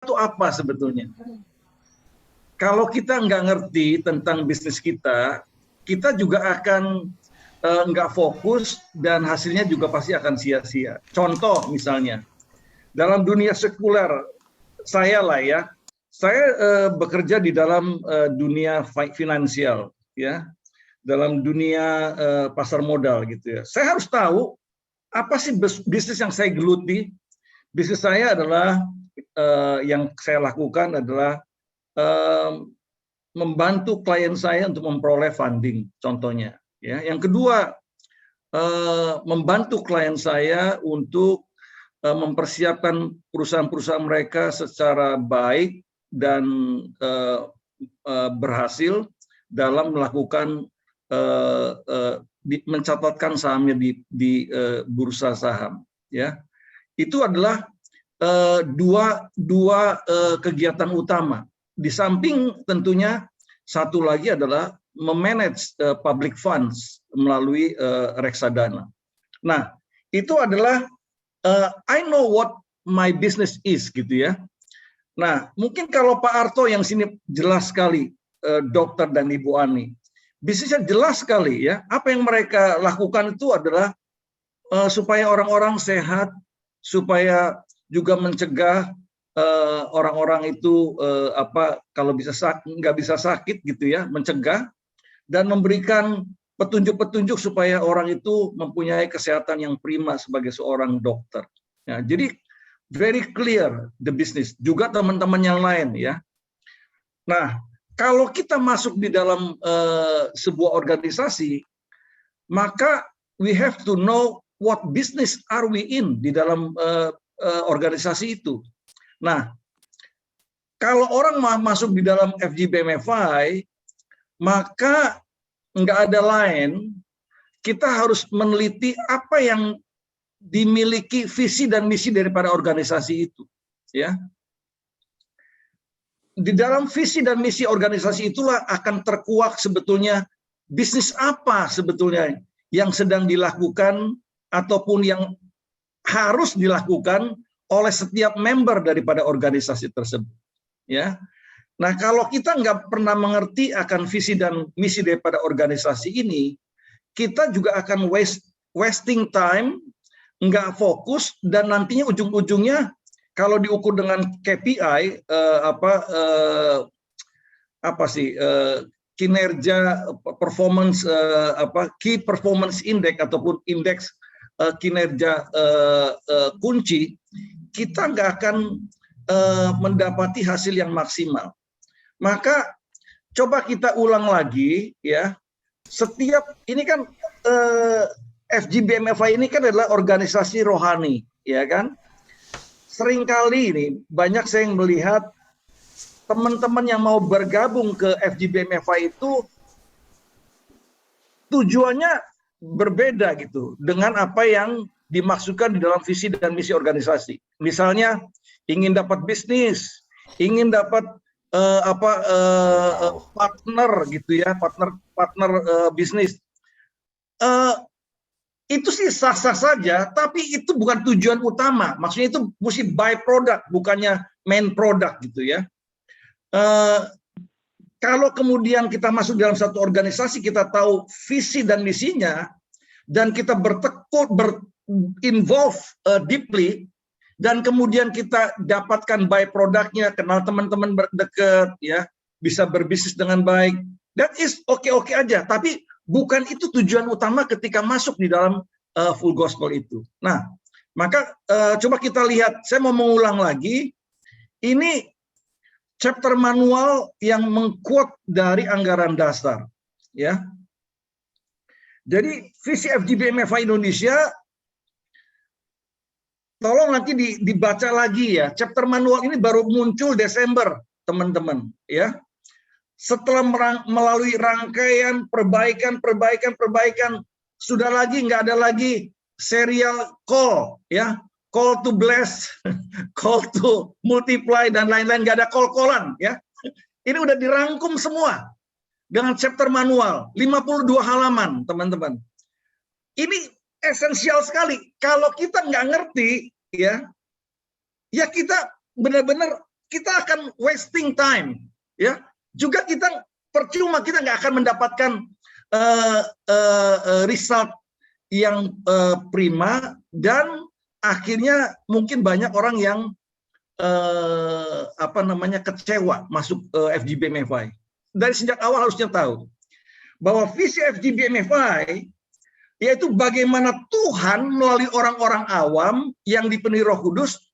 itu apa sebetulnya? Kalau kita nggak ngerti tentang bisnis kita juga akan nggak fokus dan hasilnya juga pasti akan sia-sia. Contoh misalnya, dalam dunia sekuler, saya bekerja di dalam dunia finansial, ya, dalam dunia pasar modal gitu ya. Saya harus tahu apa sih bisnis yang saya geluti. Bisnis saya adalah yang saya lakukan adalah membantu klien saya untuk memperoleh funding, contohnya. Ya, yang kedua, membantu klien saya untuk mempersiapkan perusahaan-perusahaan mereka secara baik dan berhasil dalam melakukan mencatatkan sahamnya di bursa saham. Ya, itu adalah dua kegiatan utama. Di samping tentunya satu lagi adalah memanage public funds melalui reksadana. Nah, itu adalah I know what my business is gitu ya. Nah, mungkin kalau Pak Arto yang sini jelas sekali, dokter dan Ibu Ani, bisnisnya jelas sekali ya. Apa yang mereka lakukan itu adalah supaya orang-orang sehat, supaya juga mencegah orang-orang itu kalau nggak bisa sakit gitu ya, mencegah dan memberikan petunjuk-petunjuk supaya orang itu mempunyai kesehatan yang prima sebagai seorang dokter. Ya, jadi very clear the business. Juga teman-teman yang lain ya. Nah, kalau kita masuk di dalam sebuah organisasi, maka we have to know what business are we in di dalam organisasi itu. Nah, kalau orang masuk di dalam FGBMFI, maka nggak ada lain, kita harus meneliti apa yang dimiliki visi dan misi daripada organisasi itu. Ya, di dalam visi dan misi organisasi itulah akan terkuak sebetulnya bisnis apa sebetulnya yang sedang dilakukan ataupun yang harus dilakukan oleh setiap member daripada organisasi tersebut. Ya, nah kalau kita nggak pernah mengerti akan visi dan misi daripada organisasi ini, kita juga akan wasting time, nggak fokus, dan nantinya ujung-ujungnya kalau diukur dengan KPI kinerja performance key performance index ataupun indeks kinerja kunci, kita nggak akan mendapati hasil yang maksimal. Maka coba kita ulang lagi ya. Setiap ini kan FGBMFI ini kan adalah organisasi rohani, ya kan? Seringkali ini banyak saya yang melihat teman-teman yang mau bergabung ke FGBMFI itu tujuannya berbeda gitu dengan apa yang dimaksudkan di dalam visi dan misi organisasi. Misalnya ingin dapat bisnis, ingin dapat partner gitu ya, partner bisnis. Itu sih sah-sah saja, tapi itu bukan tujuan utama. Maksudnya itu mesti by product, bukannya main product gitu ya. Kalau kemudian kita masuk dalam satu organisasi, kita tahu visi dan misinya, dan kita involve deeply, dan kemudian kita dapatkan by produknya, kenal teman-teman dekat, ya, bisa berbisnis dengan baik. That is oke-oke aja, tapi bukan itu tujuan utama ketika masuk di dalam full gospel itu. Nah, maka coba kita lihat, saya mau mengulang lagi, ini chapter manual yang mengquote dari anggaran dasar, ya. Jadi visi FGBMFI Indonesia, tolong nanti dibaca lagi ya. Chapter manual ini baru muncul Desember, teman-teman, ya. Setelah melalui rangkaian perbaikan, sudah nggak ada lagi serial call, ya, call to bless, call to multiply dan lain-lain, nggak ada call-callan, ya. Ini udah dirangkum semua dengan chapter manual, 52 halaman, teman-teman. Ini esensial sekali. Kalau kita nggak ngerti, ya kita benar-benar kita akan wasting time, ya. Juga kita percuma, kita nggak akan mendapatkan result yang prima, dan akhirnya mungkin banyak orang yang kecewa masuk FGBMFI. Dari sejak awal harusnya tahu bahwa visi FGBMFI yaitu bagaimana Tuhan melalui orang-orang awam yang dipenuhi Roh Kudus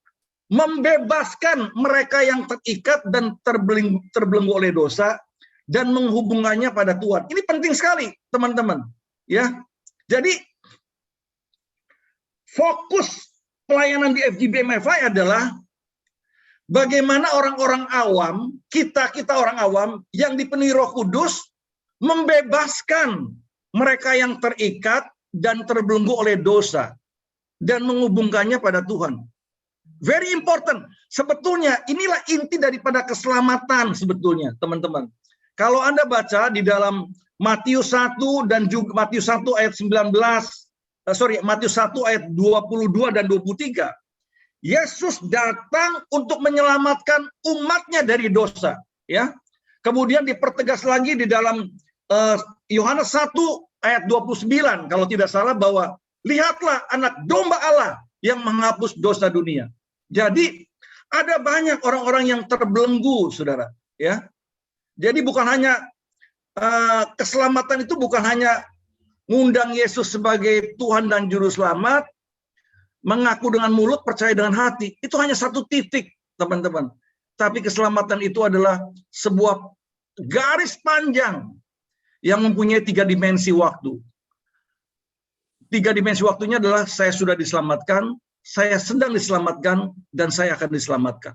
membebaskan mereka yang terikat dan terbelenggu oleh dosa dan menghubungannya pada Tuhan. Ini penting sekali, teman-teman. Ya, jadi fokus pelayanan di FGBMFI adalah bagaimana orang-orang awam, kita orang awam yang dipenuhi Roh Kudus membebaskan mereka yang terikat dan terbelenggu oleh dosa dan menghubungkannya pada Tuhan. Very important. Sebetulnya inilah inti daripada keselamatan sebetulnya, teman-teman. Kalau Anda baca di dalam Matius 1 dan juga Matius 1 ayat 22 dan 23, Yesus datang untuk menyelamatkan umatnya dari dosa, ya. Kemudian dipertegas lagi di dalam Yohanes 1 ayat 29 kalau tidak salah, bahwa lihatlah anak domba Allah yang menghapus dosa dunia. Jadi ada banyak orang-orang yang terbelenggu, saudara, ya. Jadi bukan hanya keselamatan itu bukan hanya ngundang Yesus sebagai Tuhan dan Juru Selamat, mengaku dengan mulut, percaya dengan hati. Itu hanya satu titik, teman-teman. Tapi keselamatan itu adalah sebuah garis panjang yang mempunyai 3 dimensi waktu. 3 dimensi waktunya adalah saya sudah diselamatkan, saya sedang diselamatkan, dan saya akan diselamatkan.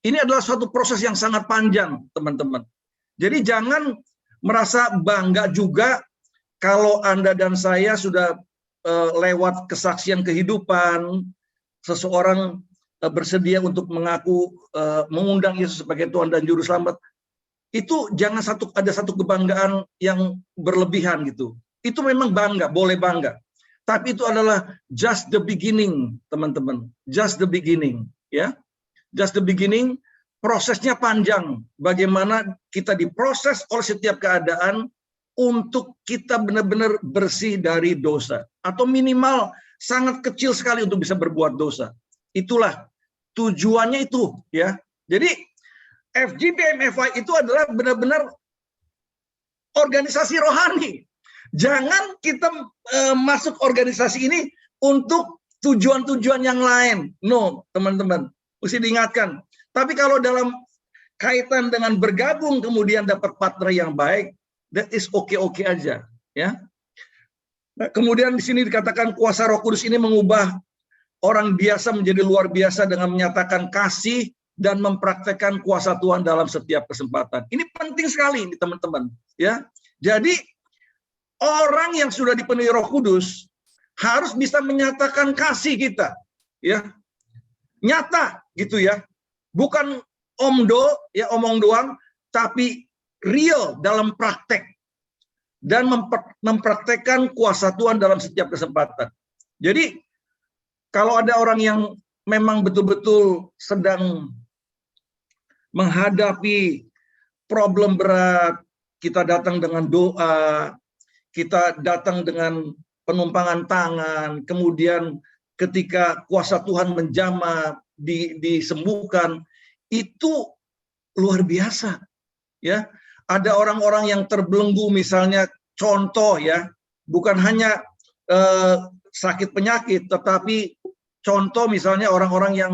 Ini adalah suatu proses yang sangat panjang, teman-teman. Jadi jangan merasa bangga juga kalau Anda dan saya sudah lewat kesaksian kehidupan, seseorang bersedia untuk mengaku, mengundang Yesus sebagai Tuhan dan Juru Selamat. Itu jangan ada satu kebanggaan yang berlebihan gitu. Itu memang bangga, boleh bangga. Tapi itu adalah just the beginning, teman-teman. Just the beginning, ya. Just the beginning, prosesnya panjang. Bagaimana kita diproses oleh setiap keadaan untuk kita benar-benar bersih dari dosa. Atau minimal sangat kecil sekali untuk bisa berbuat dosa. Itulah tujuannya itu, ya. Jadi FGBMFI itu adalah benar-benar organisasi rohani. Jangan kita masuk organisasi ini untuk tujuan-tujuan yang lain. No, teman-teman. Mesti diingatkan. Tapi kalau dalam kaitan dengan bergabung kemudian dapat partner yang baik, that is oke-oke aja, ya. Nah, kemudian di sini dikatakan kuasa Roh Kudus ini mengubah orang biasa menjadi luar biasa dengan menyatakan kasih dan mempraktekkan kuasa Tuhan dalam setiap kesempatan. Ini penting sekali, teman-teman, ya. Jadi orang yang sudah dipenuhi Roh Kudus harus bisa menyatakan kasih kita, ya. Nyata gitu, ya. Bukan omdo, ya, omong doang, tapi real dalam praktek dan mempraktekkan kuasa Tuhan dalam setiap kesempatan. Jadi kalau ada orang yang memang betul-betul sedang menghadapi problem berat, kita datang dengan doa, kita datang dengan penumpangan tangan, kemudian ketika kuasa Tuhan menjamah, disembuhkan, itu luar biasa, ya. Ada orang-orang yang terbelenggu, misalnya contoh, ya, bukan hanya sakit penyakit, tetapi contoh misalnya orang-orang yang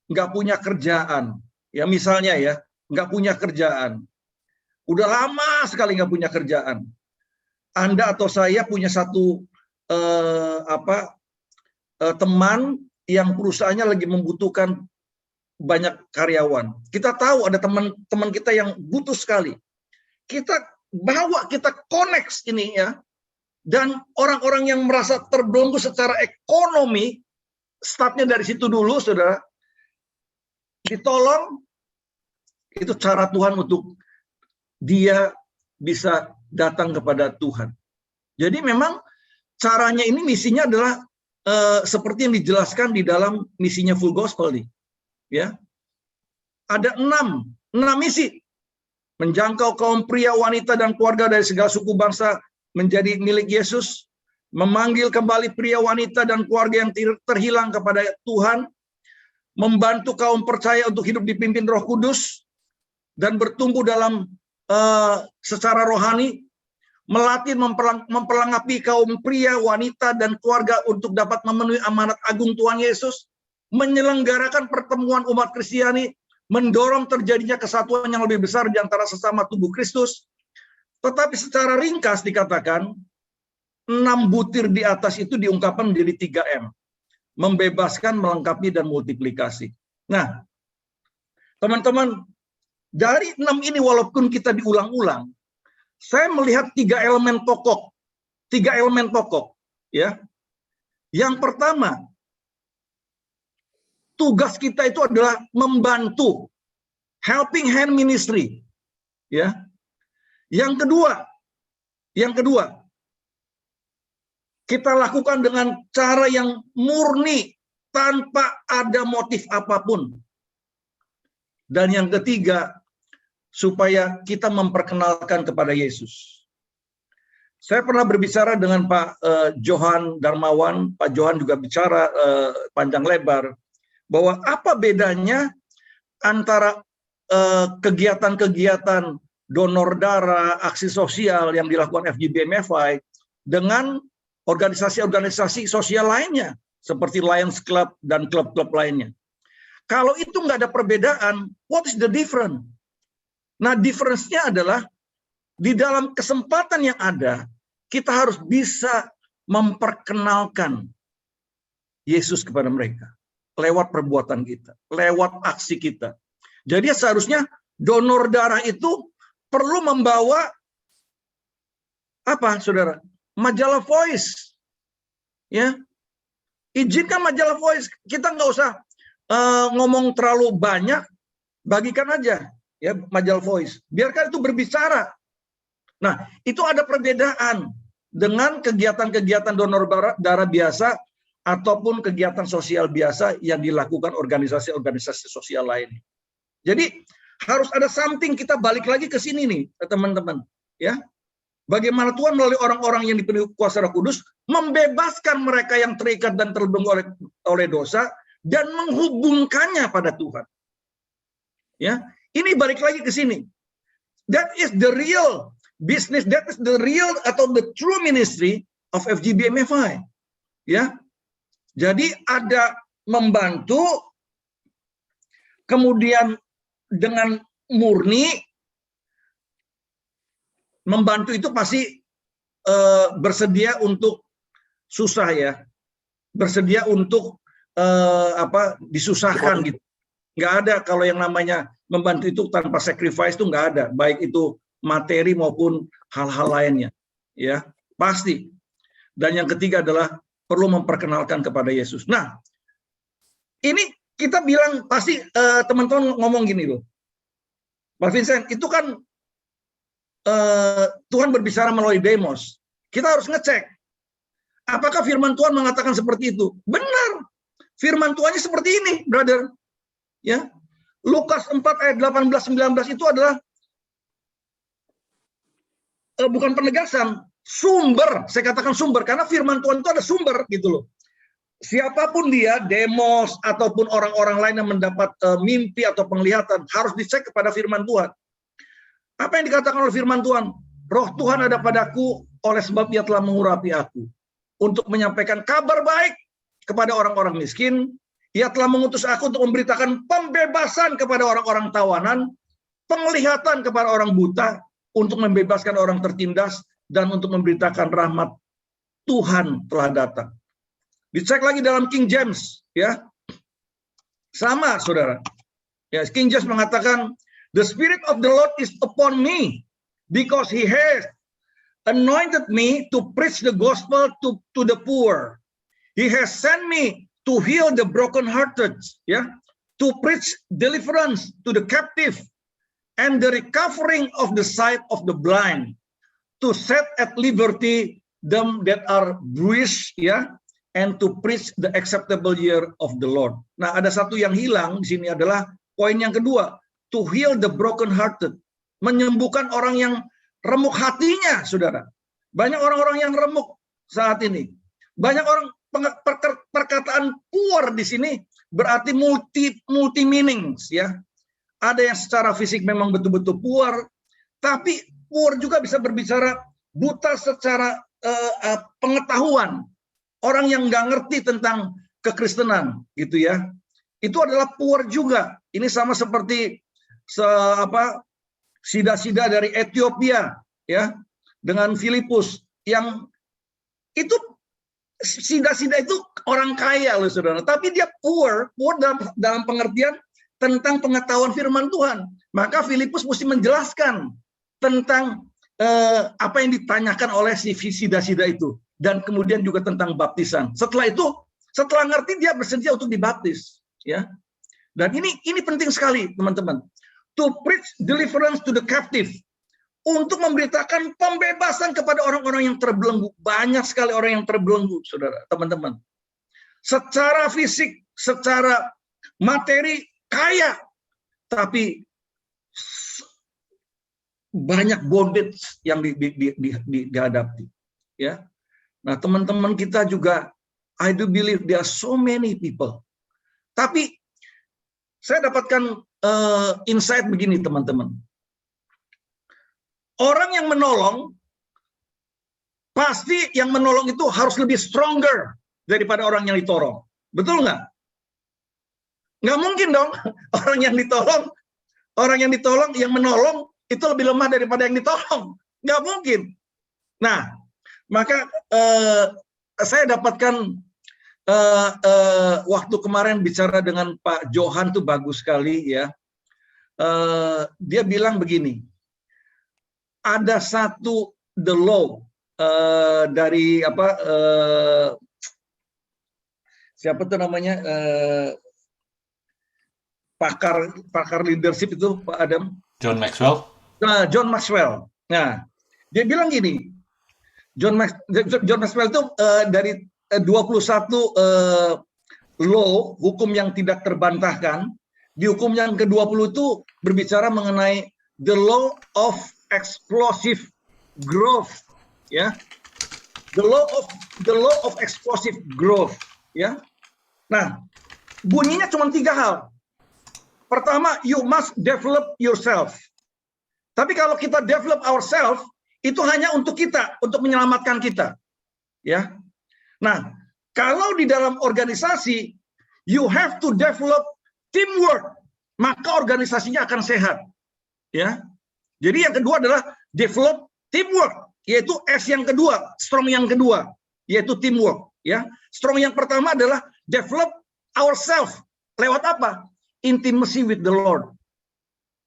nggak punya kerjaan, ya, misalnya, ya, nggak punya kerjaan, udah lama sekali nggak punya kerjaan. Anda atau saya punya satu teman yang perusahaannya lagi membutuhkan banyak karyawan. Kita tahu ada teman-teman kita yang butuh sekali. Kita bawa, kita connect ini, ya. Dan orang-orang yang merasa terbelenggu secara ekonomi, startnya dari situ dulu, saudara. Ditolong, itu cara Tuhan untuk dia bisa datang kepada Tuhan. Jadi memang caranya ini, misinya adalah seperti yang dijelaskan di dalam misinya Full Gospel nih, ya. ada enam misi. Menjangkau kaum pria, wanita, dan keluarga dari segala suku bangsa menjadi milik Yesus, memanggil kembali pria, wanita, dan keluarga yang terhilang kepada Tuhan, membantu kaum percaya untuk hidup dipimpin Roh Kudus, dan bertumbuh dalam secara rohani, melatih memperlengkapi kaum pria, wanita, dan keluarga untuk dapat memenuhi amanat agung Tuhan Yesus, menyelenggarakan pertemuan umat Kristiani, mendorong terjadinya kesatuan yang lebih besar di antara sesama tubuh Kristus. Tetapi secara ringkas dikatakan, 6 butir di atas itu diungkapkan menjadi 3M. Membebaskan, melengkapi, dan multiplikasi. Nah, teman-teman, dari 6 ini walaupun kita diulang-ulang, saya melihat 3 elemen pokok. 3 elemen pokok. Ya. Yang pertama, tugas kita itu adalah membantu, helping hand ministry, ya. Yang kedua, kita lakukan dengan cara yang murni tanpa ada motif apapun. Dan yang ketiga, supaya kita memperkenalkan kepada Yesus. Saya pernah berbicara dengan Pak Johan Darmawan, Pak Johan juga bicara panjang lebar, bahwa apa bedanya antara kegiatan-kegiatan donor darah, aksi sosial yang dilakukan FGBMFI dengan organisasi-organisasi sosial lainnya, seperti Lions Club dan klub-klub lainnya. Kalau itu nggak ada perbedaan, what is the difference? Nah, difference-nya adalah di dalam kesempatan yang ada, kita harus bisa memperkenalkan Yesus kepada mereka lewat perbuatan kita, lewat aksi kita. Jadi seharusnya donor darah itu perlu membawa apa, saudara? Majalah Voice, ya. Izinkan majalah Voice. Kita nggak usah ngomong terlalu banyak, bagikan aja, ya, majalah Voice. Biarkan itu berbicara. Nah, itu ada perbedaan dengan kegiatan-kegiatan donor darah biasa ataupun kegiatan sosial biasa yang dilakukan organisasi-organisasi sosial lain. Jadi harus ada something, kita balik lagi ke sini nih, teman-teman, ya. Bagaimana Tuhan melalui orang-orang yang dipenuhi kuasa Roh Kudus membebaskan mereka yang terikat dan terbelenggu oleh dosa dan menghubungkannya pada Tuhan. Ya, ini balik lagi ke sini. That is the real business, that is the real atau the true ministry of FGBMFI. Ya. Jadi ada membantu, kemudian dengan murni, membantu itu pasti bersedia untuk susah, ya, bersedia untuk disusahkan gitu. Nggak ada kalau yang namanya membantu itu tanpa sacrifice, itu nggak ada, baik itu materi maupun hal-hal lainnya, ya, pasti. Dan yang ketiga adalah perlu memperkenalkan kepada Yesus. Nah, ini kita bilang pasti teman-teman ngomong gini loh, Pak Vincent, itu kan Tuhan berbicara melalui demos. Kita harus ngecek apakah firman Tuhan mengatakan seperti itu. Benar, firman Tuhannya seperti ini, brother. Ya, Lukas 4 ayat 18-19 itu adalah bukan penegasan, sumber. Saya katakan sumber karena firman Tuhan itu ada sumber gitu loh. Siapapun dia, demos ataupun orang-orang lain yang mendapat mimpi atau penglihatan, harus dicek kepada firman Tuhan. Apa yang dikatakan oleh firman Tuhan? Roh Tuhan ada padaku, oleh sebab Dia telah mengurapi aku untuk menyampaikan kabar baik kepada orang-orang miskin. Ia telah mengutus aku untuk memberitakan pembebasan kepada orang-orang tawanan, penglihatan kepada orang buta, untuk membebaskan orang tertindas, dan untuk memberitakan rahmat Tuhan telah datang. Dicek lagi dalam King James, ya, sama, saudara. Ya, King James mengatakan, "The Spirit of the Lord is upon me, because He has anointed me to preach the gospel to the poor. He has sent me to heal the brokenhearted, ya, to preach deliverance to the captive, and the recovering of the sight of the blind, to set at liberty them that are bruised, ya, and to preach the acceptable year of the Lord." Nah, ada satu yang hilang di sini adalah Poin yang kedua, to heal the broken hearted. Menyembuhkan orang yang remuk hatinya, saudara. Banyak orang-orang yang remuk saat ini. Banyak orang perkataan poor di sini berarti multi meanings, ya. Ada yang secara fisik memang betul-betul poor, tapi poor juga bisa berbicara buta secara pengetahuan. Orang yang nggak ngerti tentang kekristenan, gitu ya. Itu adalah poor juga. Ini sama seperti sida-sida dari Ethiopia, ya, dengan Filipus, yang itu sida-sida itu orang kaya loh, saudara. Tapi dia poor dalam pengertian tentang pengetahuan firman Tuhan. Maka Filipus mesti menjelaskan tentang apa yang ditanyakan oleh si sida-sida itu, dan kemudian juga tentang baptisan. Setelah itu, setelah ngerti, dia bersedia untuk dibaptis, ya. Dan ini penting sekali, teman-teman. To preach deliverance to the captive. Untuk memberitakan pembebasan kepada orang-orang yang terbelenggu. Banyak sekali orang yang terbelenggu, saudara, teman-teman. Secara fisik, secara materi, kaya. Tapi banyak bondage yang dihadapi. Ya. Nah, teman-teman kita juga, I do believe there are so many people. Tapi saya dapatkan insight begini, teman-teman. Orang yang menolong, pasti yang menolong itu harus lebih stronger daripada orang yang ditolong. Betul nggak? Nggak mungkin dong orang yang ditolong, yang menolong itu lebih lemah daripada yang ditolong. Nggak mungkin. Nah, maka saya dapatkan waktu kemarin bicara dengan Pak Johan tuh bagus sekali, ya. Dia bilang begini, ada satu the law dari siapa tuh namanya, pakar leadership itu, Pak Adam? John Maxwell. Nah, John Maxwell. Nah, dia bilang gini, John Maxwell itu dari 21 law, hukum yang tidak terbantahkan. Di hukum yang ke-20 itu berbicara mengenai the law of explosive growth, ya. The law of explosive growth, ya. Nah, bunyinya cuma 3 hal. Pertama, you must develop yourself. Tapi kalau kita develop ourselves, itu hanya untuk kita, untuk menyelamatkan kita, ya. Nah, kalau di dalam organisasi, you have to develop teamwork, maka organisasinya akan sehat, ya. Jadi yang kedua adalah develop teamwork, yaitu S yang kedua, strong yang kedua, yaitu teamwork, ya. Strong yang pertama adalah develop ourselves. Lewat apa? Intimacy with the Lord.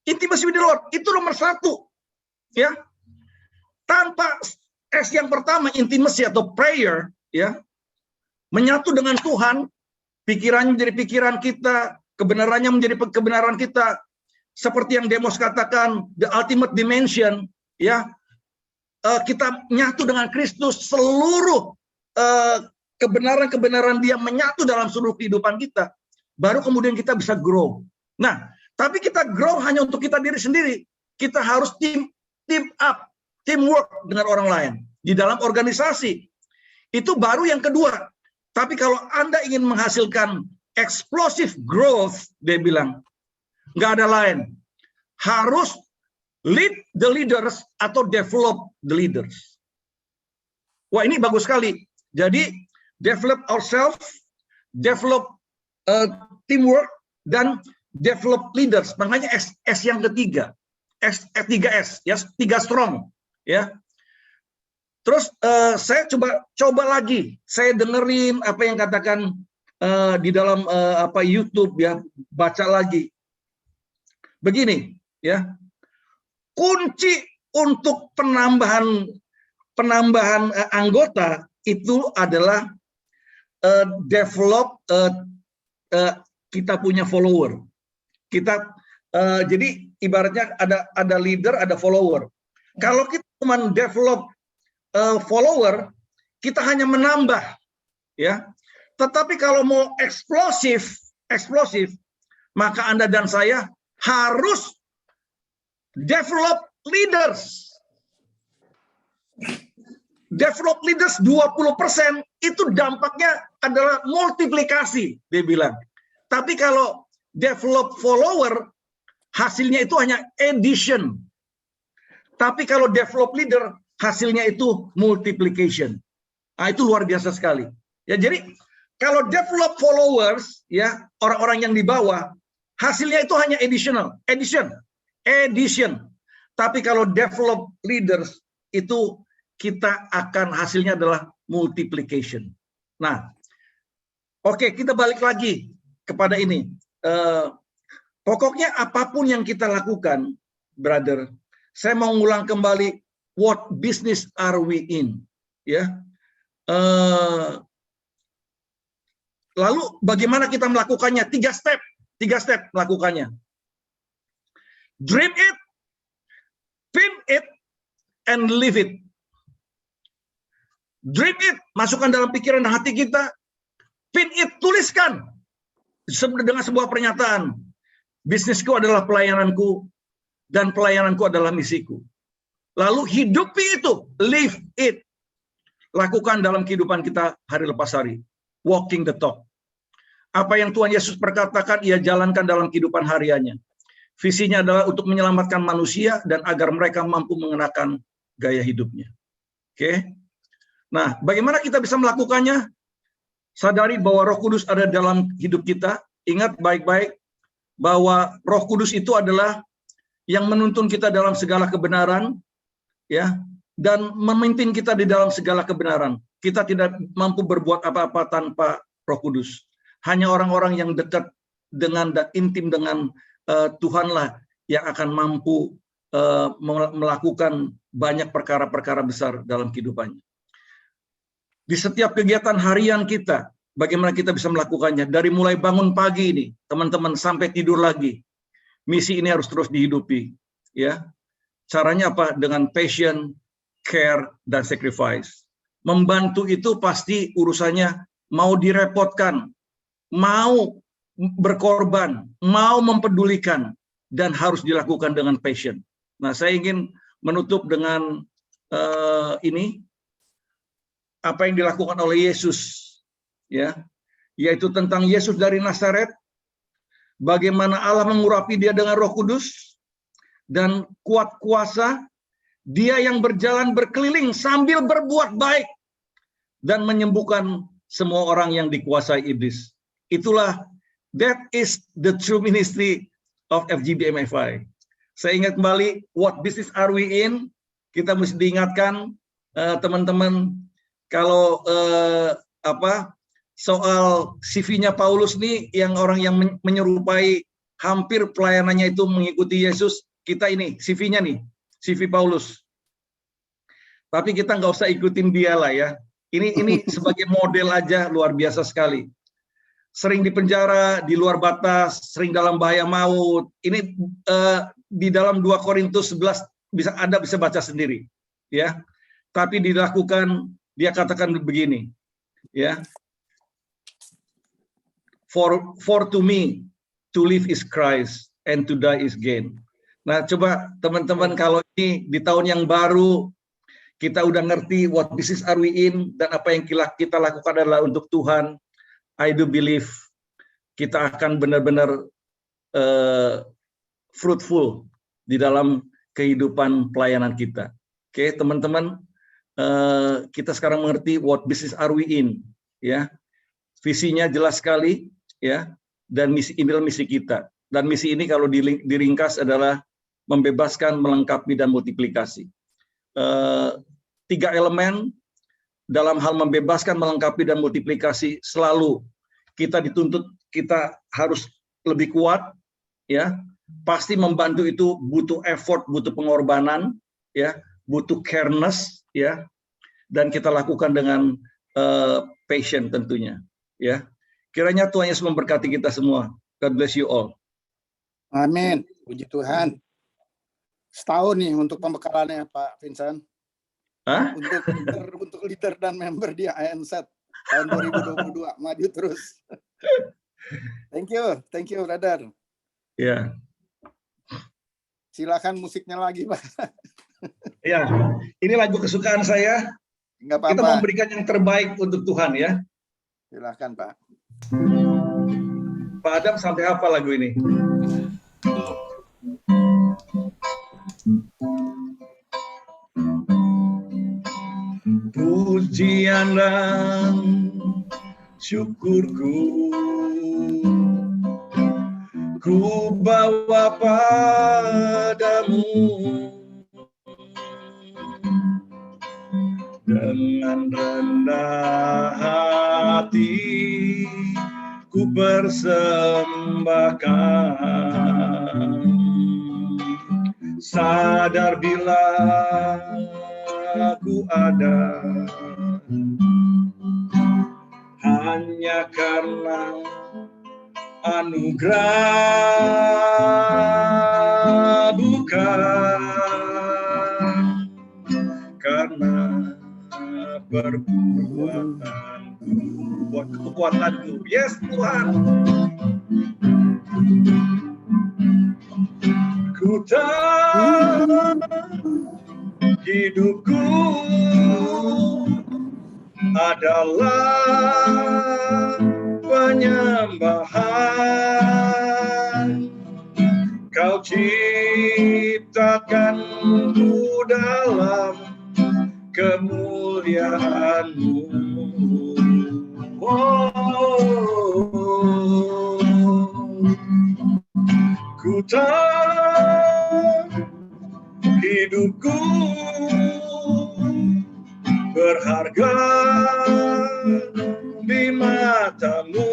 Intimacy with the Lord itu nomor 1, ya. Tanpa S yang pertama, intimacy atau prayer, ya, menyatu dengan Tuhan, pikirannya menjadi pikiran kita, kebenarannya menjadi kebenaran kita, seperti yang Demos katakan, the ultimate dimension, ya. Kita menyatu dengan Kristus, seluruh kebenaran-kebenaran Dia menyatu dalam seluruh kehidupan kita, baru kemudian kita bisa grow. Nah, tapi kita grow hanya untuk kita diri sendiri. Kita harus team up, teamwork dengan orang lain di dalam organisasi. Itu baru yang kedua. Tapi kalau Anda ingin menghasilkan explosive growth, dia bilang, nggak ada lain. Harus lead the leaders atau develop the leaders. Wah, ini bagus sekali. Jadi, develop ourselves, develop teamwork, dan develop leaders. Makanya S yang ketiga. 3S, ya, 3 strong, ya. Terus saya coba lagi, saya dengerin apa yang katakan di dalam YouTube, ya, baca lagi. Begini, ya. Kunci untuk penambahan anggota itu adalah develop kita punya follower. Kita jadi ibaratnya ada leader, ada follower. Kalau kita cuma develop follower, kita hanya menambah, ya. Tetapi kalau mau eksplosif, maka Anda dan saya harus develop leaders. Develop leaders 20% itu dampaknya adalah multiplikasi, dia bilang. Tapi kalau develop follower, hasilnya itu hanya addition. Tapi kalau develop leader, hasilnya itu multiplication. Nah, itu luar biasa sekali. Ya, jadi kalau develop followers, ya, orang-orang yang di bawah, hasilnya itu hanya addition. Tapi kalau develop leaders, itu kita akan hasilnya adalah multiplication. Nah, oke, kita balik lagi kepada ini. Pokoknya apapun yang kita lakukan, brother, saya mau ngulang kembali, what business are we in? Ya. Lalu bagaimana kita melakukannya? 3 step melakukannya. Dream it, pin it, and live it. Dream it, masukkan dalam pikiran dan hati kita. Pin it, tuliskan dengan sebuah pernyataan. Bisnisku adalah pelayananku, dan pelayananku adalah misiku. Lalu hidupi itu, live it. Lakukan dalam kehidupan kita hari lepas hari. Walking the talk. Apa yang Tuhan Yesus perkatakan, ia jalankan dalam kehidupan hariannya. Visinya adalah untuk menyelamatkan manusia dan agar mereka mampu mengenakan gaya hidupnya. Oke. Nah, bagaimana kita bisa melakukannya? Sadari bahwa Roh Kudus ada dalam hidup kita. Ingat baik-baik bahwa Roh Kudus itu adalah yang menuntun kita dalam segala kebenaran, ya, dan memimpin kita di dalam segala kebenaran. Kita tidak mampu berbuat apa-apa tanpa Roh Kudus. Hanya orang-orang yang dekat dengan dan intim dengan Tuhanlah yang akan mampu melakukan banyak perkara-perkara besar dalam kehidupannya. Di setiap kegiatan harian kita, bagaimana kita bisa melakukannya? Dari mulai bangun pagi ini, teman-teman, sampai tidur lagi. Misi ini harus terus dihidupi, ya. Caranya apa? Dengan passion, care, dan sacrifice. Membantu itu pasti urusannya mau direpotkan, mau berkorban, mau mempedulikan, dan harus dilakukan dengan passion. Nah, saya ingin menutup dengan ini, apa yang dilakukan oleh Yesus, ya, yaitu tentang Yesus dari Nazaret, bagaimana Allah mengurapi dia dengan Roh Kudus dan kuat kuasa, dia yang berjalan berkeliling sambil berbuat baik dan menyembuhkan semua orang yang dikuasai iblis. Itulah, that is the true ministry of FGB MFI. Saya ingat kembali, what business are we in? Kita mesti diingatkan, teman-teman, kalau soal CV-nya Paulus nih, yang orang yang menyerupai hampir pelayanannya itu mengikuti Yesus, kita ini CV-nya nih, CV Paulus. Tapi kita nggak usah ikutin dia lah ya. Ini sebagai model aja, luar biasa sekali. Sering di penjara, di luar batas, sering dalam bahaya maut. Ini di dalam 2 Korintus 11 bisa baca sendiri, ya. Tapi dilakukan, dia katakan begini, ya. For to me to live is Christ and to die is gain. Nah, coba teman-teman, kalau ini di tahun yang baru kita udah ngerti what business are we in, dan apa yang kita lakukan adalah untuk Tuhan, I do believe kita akan benar-benar fruitful di dalam kehidupan pelayanan kita. Oke, teman-teman, kita sekarang mengerti what business are we in, ya. Visinya jelas sekali, ya, dan inilah misi kita. Dan misi ini kalau diringkas adalah membebaskan, melengkapi, dan multiplikasi. 3 elemen dalam hal membebaskan, melengkapi, dan multiplikasi. Selalu kita dituntut, kita harus lebih kuat, ya. Pasti membantu itu butuh effort, butuh pengorbanan, ya, butuh careness, ya, dan kita lakukan dengan passion tentunya, ya. Kiranya Tuhan Yesus memberkati kita semua. God bless you all. Amin. Puji Tuhan. Setahun nih untuk pembekalannya, Pak Vincent. Hah? Untuk leader dan member di ANZ tahun 2022. Maju terus. Thank you, brother. Ya, Silakan musiknya lagi, Pak. ya. Ini lagu kesukaan saya. Nggak Kita apa-apa. memberikan yang terbaik untuk Tuhan ya. Silakan, Pak. Pak Adam sampai apa lagu ini? Pujian dan syukurku ku bawa padamu dengan rendah hati ku persembahkan, sadar bila ku ada hanya karena anugerah, bukan karena perbuatanku, buat kekuatanku. Yes Tuhan, ku tahu hidupku adalah penyembahan. Kau ciptakanku dalam kemuliaan-Mu. Oh, ku tahu hidupku berharga di mata-Mu.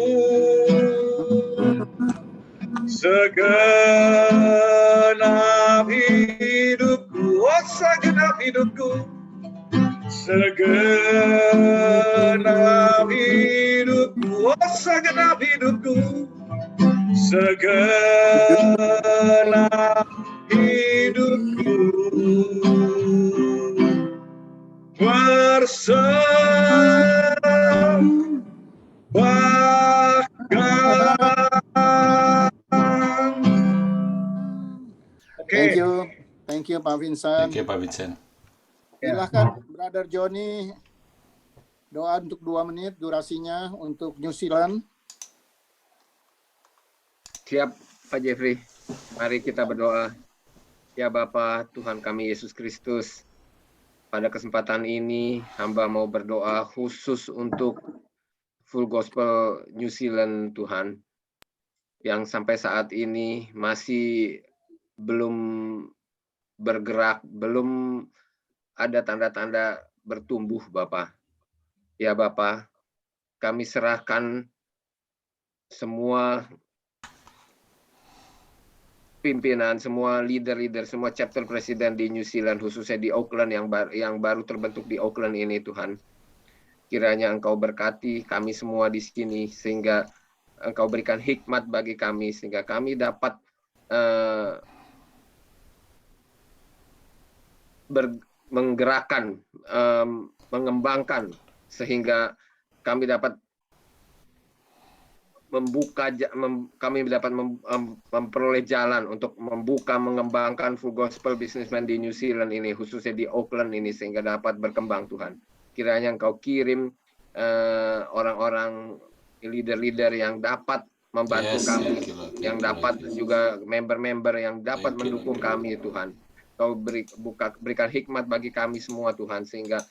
Segenap hidupku, oh segenap hidupku, segenap hidupku, oh segenap hidupku, segenap hidupku persembahkan. Thank you. Thank you, Pak Vincent. Thank you, Pak Vincent. Silahkan, Brother Johnny. Doa untuk 2 menit durasinya untuk New Zealand. Siap, Pak Jeffrey. Mari kita berdoa. Ya Bapa, Tuhan kami Yesus Kristus, pada kesempatan ini hamba mau berdoa khusus untuk Full Gospel New Zealand, Tuhan, yang sampai saat ini masih belum bergerak, belum ada tanda-tanda bertumbuh, Bapa. Ya Bapa, kami serahkan semua pimpinan, semua leader-leader, semua chapter presiden di New Zealand, khususnya di Auckland yang baru terbentuk di Auckland ini, Tuhan. Kiranya Engkau berkati kami semua di sini, sehingga Engkau berikan hikmat bagi kami, sehingga kami dapat menggerakkan, mengembangkan, sehingga kami dapat memperoleh jalan untuk membuka, mengembangkan Full Gospel Businessman di New Zealand ini, khususnya di Auckland ini, sehingga dapat berkembang, Tuhan. Kiranya Engkau kirim orang-orang leader-leader yang dapat membantu kami, yang dapat juga member-member yang dapat mendukung kami, Tuhan. Kau berikan hikmat bagi kami semua, Tuhan, sehingga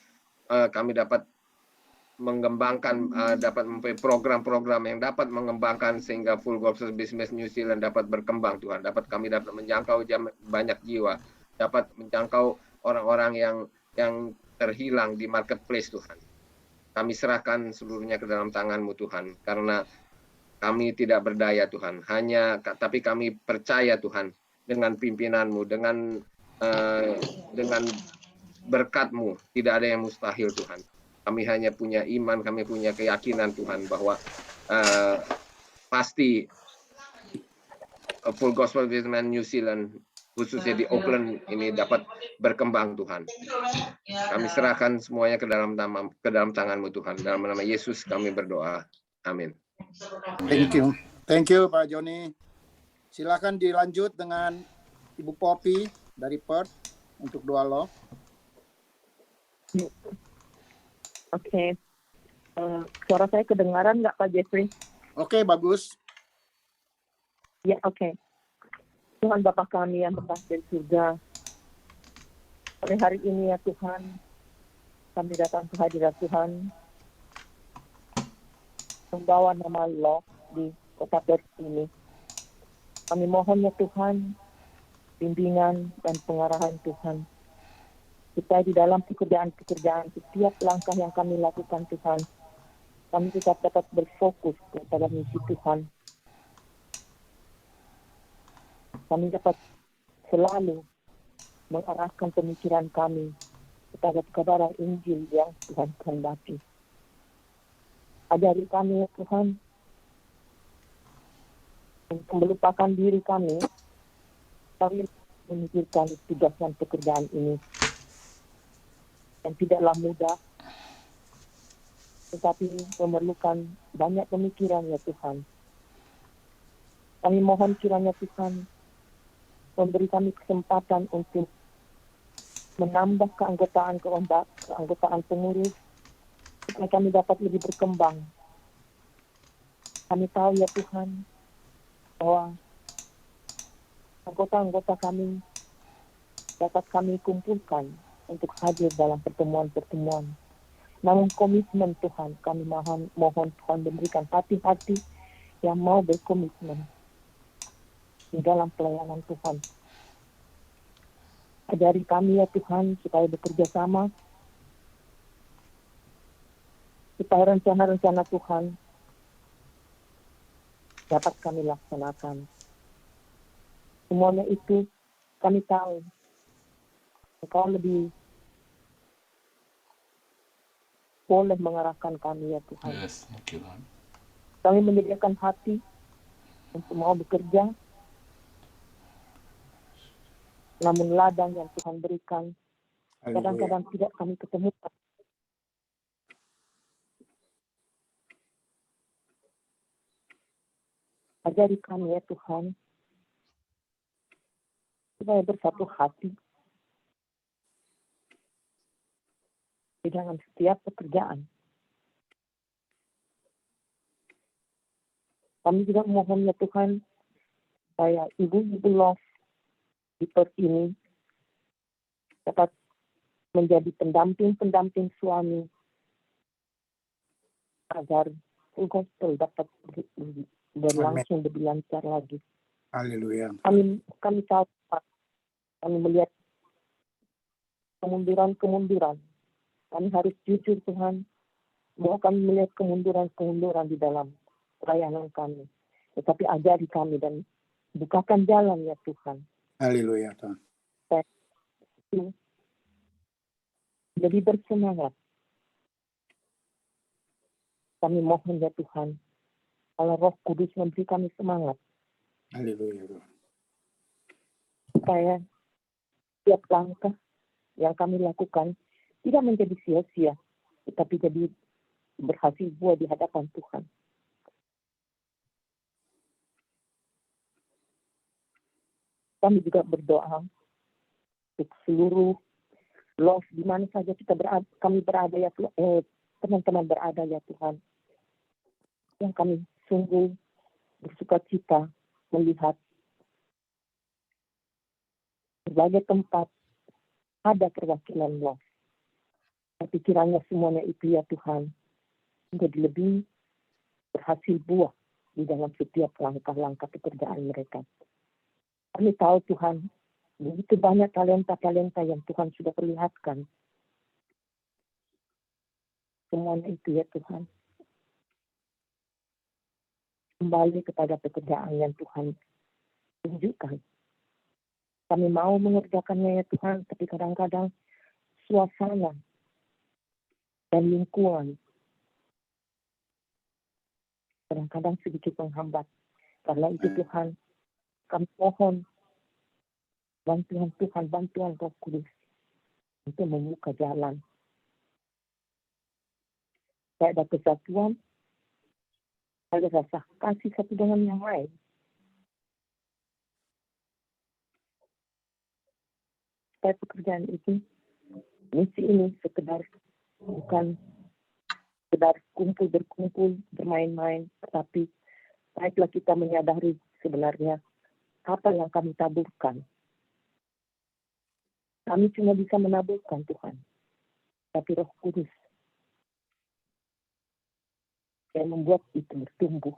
kami dapat mengembangkan, dapat mempunyai program-program yang dapat mengembangkan, sehingga Full Gospel Business New Zealand dapat berkembang, Tuhan. Kami dapat menjangkau banyak jiwa, dapat menjangkau orang-orang yang terhilang di marketplace, Tuhan. Kami serahkan seluruhnya ke dalam tangan-Mu, Tuhan, karena kami tidak berdaya, Tuhan. Tapi kami percaya, Tuhan, dengan pimpinan-Mu, dengan berkat-Mu, tidak ada yang mustahil, Tuhan. Kami hanya punya iman, kami punya keyakinan, Tuhan, bahwa pasti Full Gospel Businessman New Zealand, khususnya di Auckland ini, dapat berkembang, Tuhan. Kami serahkan semuanya ke dalam tangan-Mu, Tuhan. Dalam nama Yesus kami berdoa. Amin. Thank you. Thank you, Pak Joni. Silakan dilanjut dengan Ibu Poppy dari Perth untuk doa love. Oke. Suara saya kedengaran nggak Pak Jeffrey? Oke, bagus. Ya, oke. Tuhan Bapa kami yang berkah dari surga, pada hari ini ya Tuhan, kami datang ke hadirat Tuhan, membawa nama Allah di kota Perth ini. Kami mohon ya Tuhan, bimbingan dan pengarahan Tuhan, supaya di dalam pekerjaan-pekerjaan setiap langkah yang kami lakukan Tuhan, kami tetap dapat berfokus kepada misi Tuhan. Kami dapat selalu mengarahkan pemikiran kami kepada kebenaran Injil yang Tuhan kehendaki. Ajari kami ya Tuhan, untuk melupakan diri kami memikirkan tugas dan pekerjaan ini. Dan tidaklah mudah, tetapi memerlukan banyak pemikiran ya Tuhan. Kami mohon kiranya Tuhan memberi kami kesempatan untuk menambah keanggotaan pengurus supaya kami dapat lebih berkembang. Kami tahu ya Tuhan bahwa anggota-anggota kami dapat kami kumpulkan untuk hadir dalam pertemuan-pertemuan. Namun komitmen Tuhan, kami mohon Tuhan memberikan hati-hati yang mau berkomitmen di dalam pelayanan Tuhan. Ajari kami ya Tuhan supaya bekerja sama, supaya rencana-rencana Tuhan dapat kami laksanakan. Semuanya itu kami tahu Engkau lebih boleh mengarahkan kami ya Tuhan. Yes, thank you, Lord. Kami menyediakan hati untuk mau bekerja, namun ladang yang Tuhan berikan kadang-kadang tidak kami ketemukan. Ajari kami ya Tuhan, supaya bersatu hati di dalam setiap pekerjaan. Kami juga mohon ya Tuhan, supaya ibu-ibu love di Perth ini dapat menjadi pendamping-pendamping suami agar gospel dapat berlangsung lebih lancar lagi. Haleluya. Kami tahu, Pak, kami melihat kemunduran. Kami harus jujur Tuhan, bahwa kami melihat kemunduran di dalam pelayanan kami. Tetapi ajari kami dan bukakan jalan ya Tuhan. Haleluya Tuhan. Lebih bersemangat. Kami mohon ya Tuhan, kalau Roh Kudus memberi kami semangat. Haleluya Tuhan. Supaya setiap langkah yang kami lakukan tidak menjadi sia-sia, tetapi jadi berhasil buat di hadapan Tuhan. Kami juga berdoa untuk seluruh love di mana saja kami berada ya teman-teman berada ya Tuhan. Yang kami sungguh bersukacita melihat berbagai tempat ada perwakilan love. Tapi kiranya semuanya itu ya Tuhan menjadi lebih berhasil buah di dalam setiap langkah-langkah pekerjaan mereka. Kami tahu Tuhan, begitu banyak talenta-talenta yang Tuhan sudah perlihatkan. Semuanya itu ya Tuhan. Kembali kepada pekerjaan yang Tuhan tunjukkan. Kami mau mengerjakannya ya Tuhan, tapi kadang-kadang suasana dan lingkungan kadang-kadang sedikit menghambat. Karena itu Tuhan, kami mohon bantuan Tuhan, bantuan Roh Kudus untuk membuka jalan. Supaya ada kesatuan, ada rasa kasih satu dengan yang lain. supaya pekerjaan itu, misi ini bukan sekedar berkumpul, bermain-main, tetapi baiklah kita menyadari sebenarnya apa yang kami taburkan. Kami cuma bisa menaburkan Tuhan, tapi Roh Kudus yang membuat itu bertumbuh.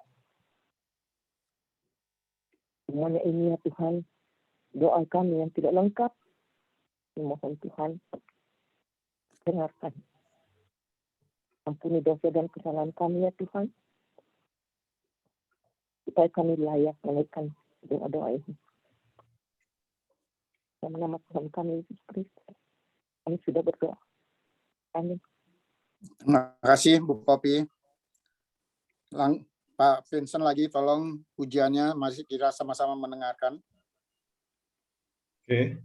Semuanya ini ya Tuhan, doa kami yang tidak lengkap, mohon Tuhan dengarkan. Ampuni dosa dan kesalahan kami ya Tuhan, supaya kami layak menaikkan doa-doa ini. Dalam nama Tuhan kami Yesus Kristus, kami sudah berdoa. Amin. Terima kasih Bu Popi. Pak Vincent lagi, tolong pujiannya masih kita sama-sama mendengarkan. Oke.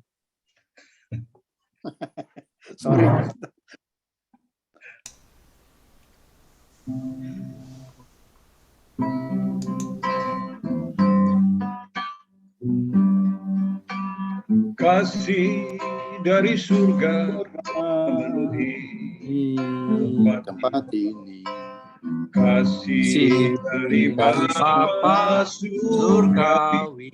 Sorry. Kasih dari surga memenuhi tempat ini. Kasih dari Bapa surgawi,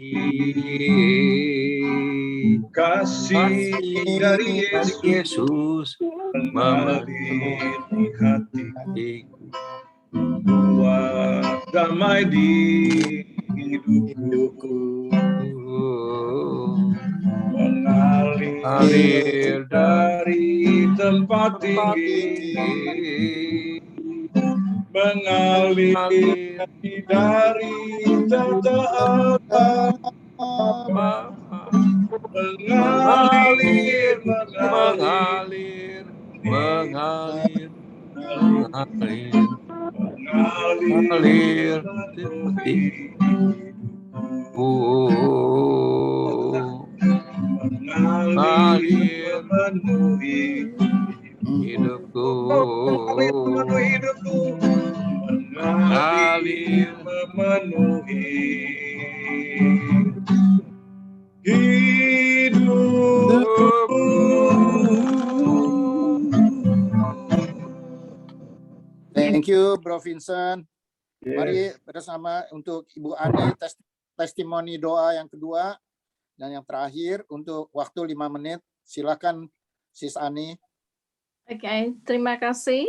kasih dari Yesus mengalir di hatiku, buat damai di hidupku, mengalir dari tempat tinggi, mengalir dari tata Allah, mengalir memenuhi hidupku, mengalir memenuhi hidupku. Thank you, Bro Vincent. Yes. Mari bersama untuk Ibu Ani, testimoni doa yang kedua dan yang terakhir untuk waktu 5 menit. Silakan, Sis Ani. Oke, terima kasih.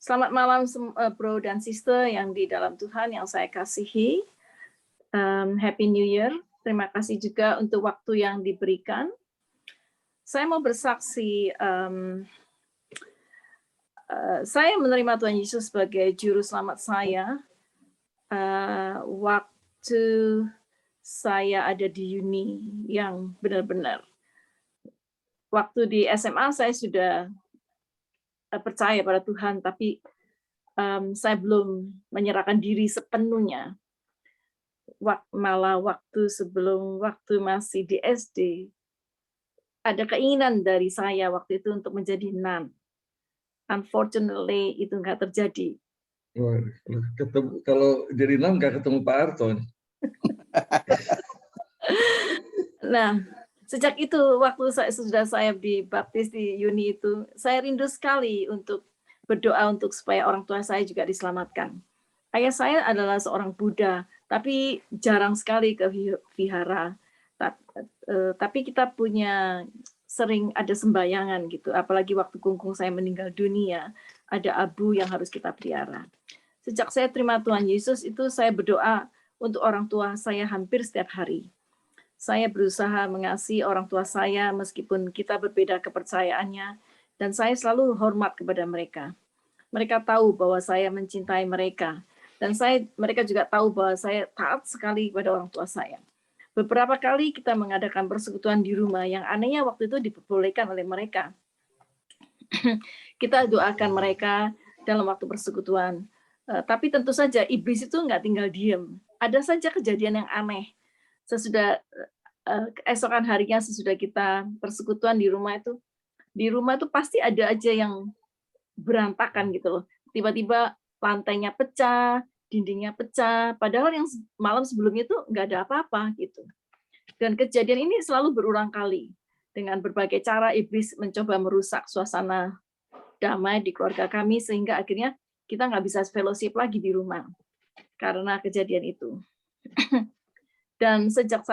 Selamat malam bro dan sister yang di dalam Tuhan yang saya kasihi. Happy New Year. Terima kasih juga untuk waktu yang diberikan. Saya mau bersaksi, saya menerima Tuhan Yesus sebagai juru selamat saya waktu saya ada di uni yang benar-benar. Waktu di SMA saya sudah percaya pada Tuhan, tapi saya belum menyerahkan diri sepenuhnya. Malah waktu masih di SD, ada keinginan dari saya waktu itu untuk menjadi nun. Unfortunately itu nggak terjadi. Kalau jadi nun nggak ketemu Pak Arto. Nah, sejak itu waktu sudah saya dibaptis di uni itu, saya rindu sekali untuk berdoa untuk supaya orang tua saya juga diselamatkan. Ayah saya adalah seorang Buddha, tapi jarang sekali ke vihara. Tapi kita sering ada sembayangan gitu, apalagi waktu kungkung saya meninggal dunia, ada abu yang harus kita pelihara. Sejak saya terima Tuhan Yesus itu saya berdoa untuk orang tua saya hampir setiap hari. Saya berusaha mengasihi orang tua saya meskipun kita berbeda kepercayaannya, dan saya selalu hormat kepada mereka. Mereka tahu bahwa saya mencintai mereka, dan mereka juga tahu bahwa saya taat sekali kepada orang tua saya. Beberapa kali kita mengadakan persekutuan di rumah yang anehnya waktu itu diperbolehkan oleh mereka. Kita doakan mereka dalam waktu persekutuan. Tapi tentu saja iblis itu nggak tinggal diem. Ada saja kejadian yang aneh. Sesudah keesokan harinya sesudah kita persekutuan di rumah itu pasti ada aja yang berantakan gitu loh. Tiba-tiba lantainya pecah, dindingnya pecah, padahal yang malam sebelumnya itu nggak ada apa-apa gitu. Dan kejadian ini selalu berulang kali. Dengan berbagai cara iblis mencoba merusak suasana damai di keluarga kami sehingga akhirnya kita nggak bisa fellowship lagi di rumah karena kejadian itu. Dan sejak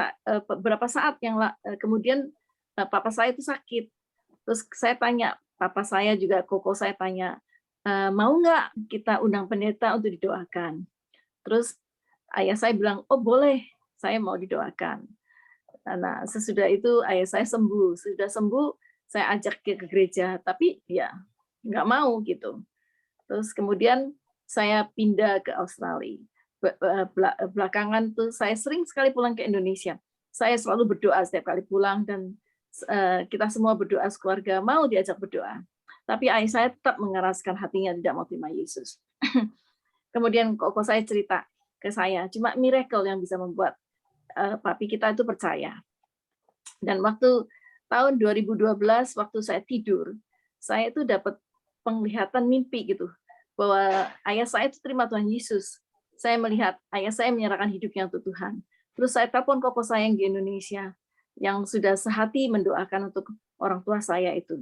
beberapa saat yang kemudian papa saya itu sakit. Terus saya tanya, papa saya juga koko saya tanya, mau nggak kita undang pendeta untuk didoakan? Terus ayah saya bilang, oh boleh, saya mau didoakan. Nah, sesudah itu ayah saya sembuh. Sudah sembuh, saya ajak ke gereja, tapi ya nggak mau gitu. Terus kemudian saya pindah ke Australia. Belakangan tuh saya sering sekali pulang ke Indonesia. Saya selalu berdoa setiap kali pulang dan kita semua berdoa sekeluarga mau diajak berdoa. Tapi ayah saya tetap mengeraskan hatinya tidak mau terima Yesus. Kemudian koko saya cerita ke saya, cuma miracle yang bisa membuat papi kita itu percaya. Dan waktu tahun 2012 waktu saya tidur, saya itu dapat penglihatan mimpi gitu bahwa ayah saya itu terima Tuhan Yesus. Saya melihat ayah saya menyerahkan hidupnya untuk Tuhan. Terus saya telepon koko saya yang di Indonesia yang sudah sehati mendoakan untuk orang tua saya itu.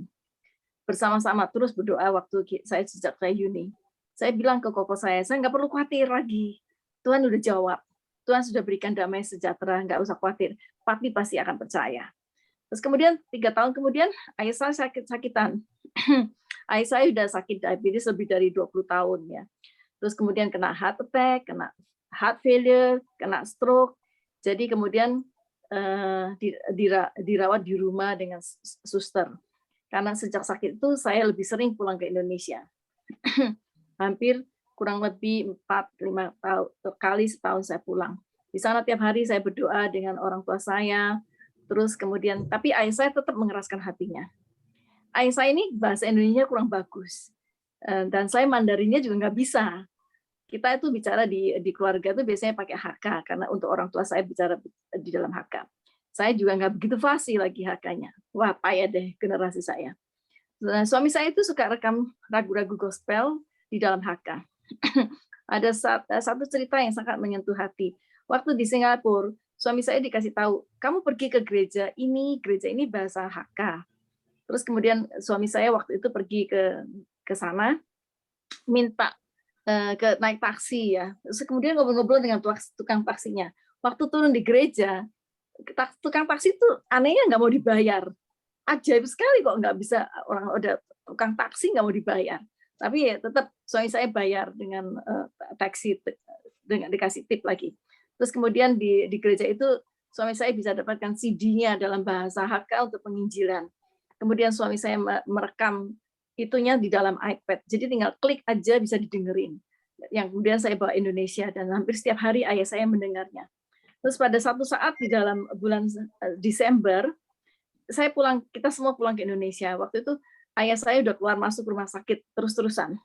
Bersama-sama terus berdoa waktu sejak saya Juni. Saya bilang ke koko saya nggak perlu khawatir lagi. Tuhan udah jawab. Tuhan sudah berikan damai sejahtera, nggak usah khawatir. Papi pasti akan percaya. Terus kemudian 3 tahun kemudian ayah saya sakit-sakitan. Ayah saya sudah sakit diabetes lebih dari 20 tahun ya. Terus kemudian kena heart attack, kena heart failure, kena stroke. Jadi kemudian dirawat di rumah dengan suster. Karena sejak sakit itu saya lebih sering pulang ke Indonesia. Hampir kurang lebih 4-5 kali setahun saya pulang. Di sana tiap hari saya berdoa dengan orang tua saya. Terus kemudian, tapi ayah saya tetap mengeraskan hatinya. Ayah saya ini bahasa Indonesia kurang bagus. Dan saya Mandarinnya juga nggak bisa. Kita itu bicara di keluarga itu biasanya pakai HK, karena untuk orang tua saya bicara di dalam HK. Saya juga nggak begitu fasih lagi HK-nya. Wah, payah deh generasi saya. Nah, suami saya itu suka rekam lagu-lagu gospel di dalam HK. Ada satu cerita yang sangat menyentuh hati. Waktu di Singapura, suami saya dikasih tahu, kamu pergi ke gereja ini bahasa HK. Terus kemudian suami saya waktu itu pergi ke sana, minta naik taksi ya. Terus kemudian ngobrol-ngobrol dengan tukang taksinya. Waktu turun di gereja, tukang taksi itu anehnya nggak mau dibayar. Ajaib sekali kok nggak bisa orang udah tukang taksi nggak mau dibayar. Tapi ya tetap suami saya bayar dengan taksi dengan dikasih tip lagi. Terus kemudian di gereja itu suami saya bisa dapatkan CD-nya dalam bahasa HK untuk penginjilan. Kemudian suami saya merekam itunya di dalam iPad. Jadi tinggal klik aja bisa didengerin. Yang kemudian saya bawa Indonesia dan hampir setiap hari ayah saya mendengarnya. Terus pada satu saat di dalam bulan Desember, kita semua pulang ke Indonesia. Waktu itu ayah saya udah keluar masuk rumah sakit terus-terusan.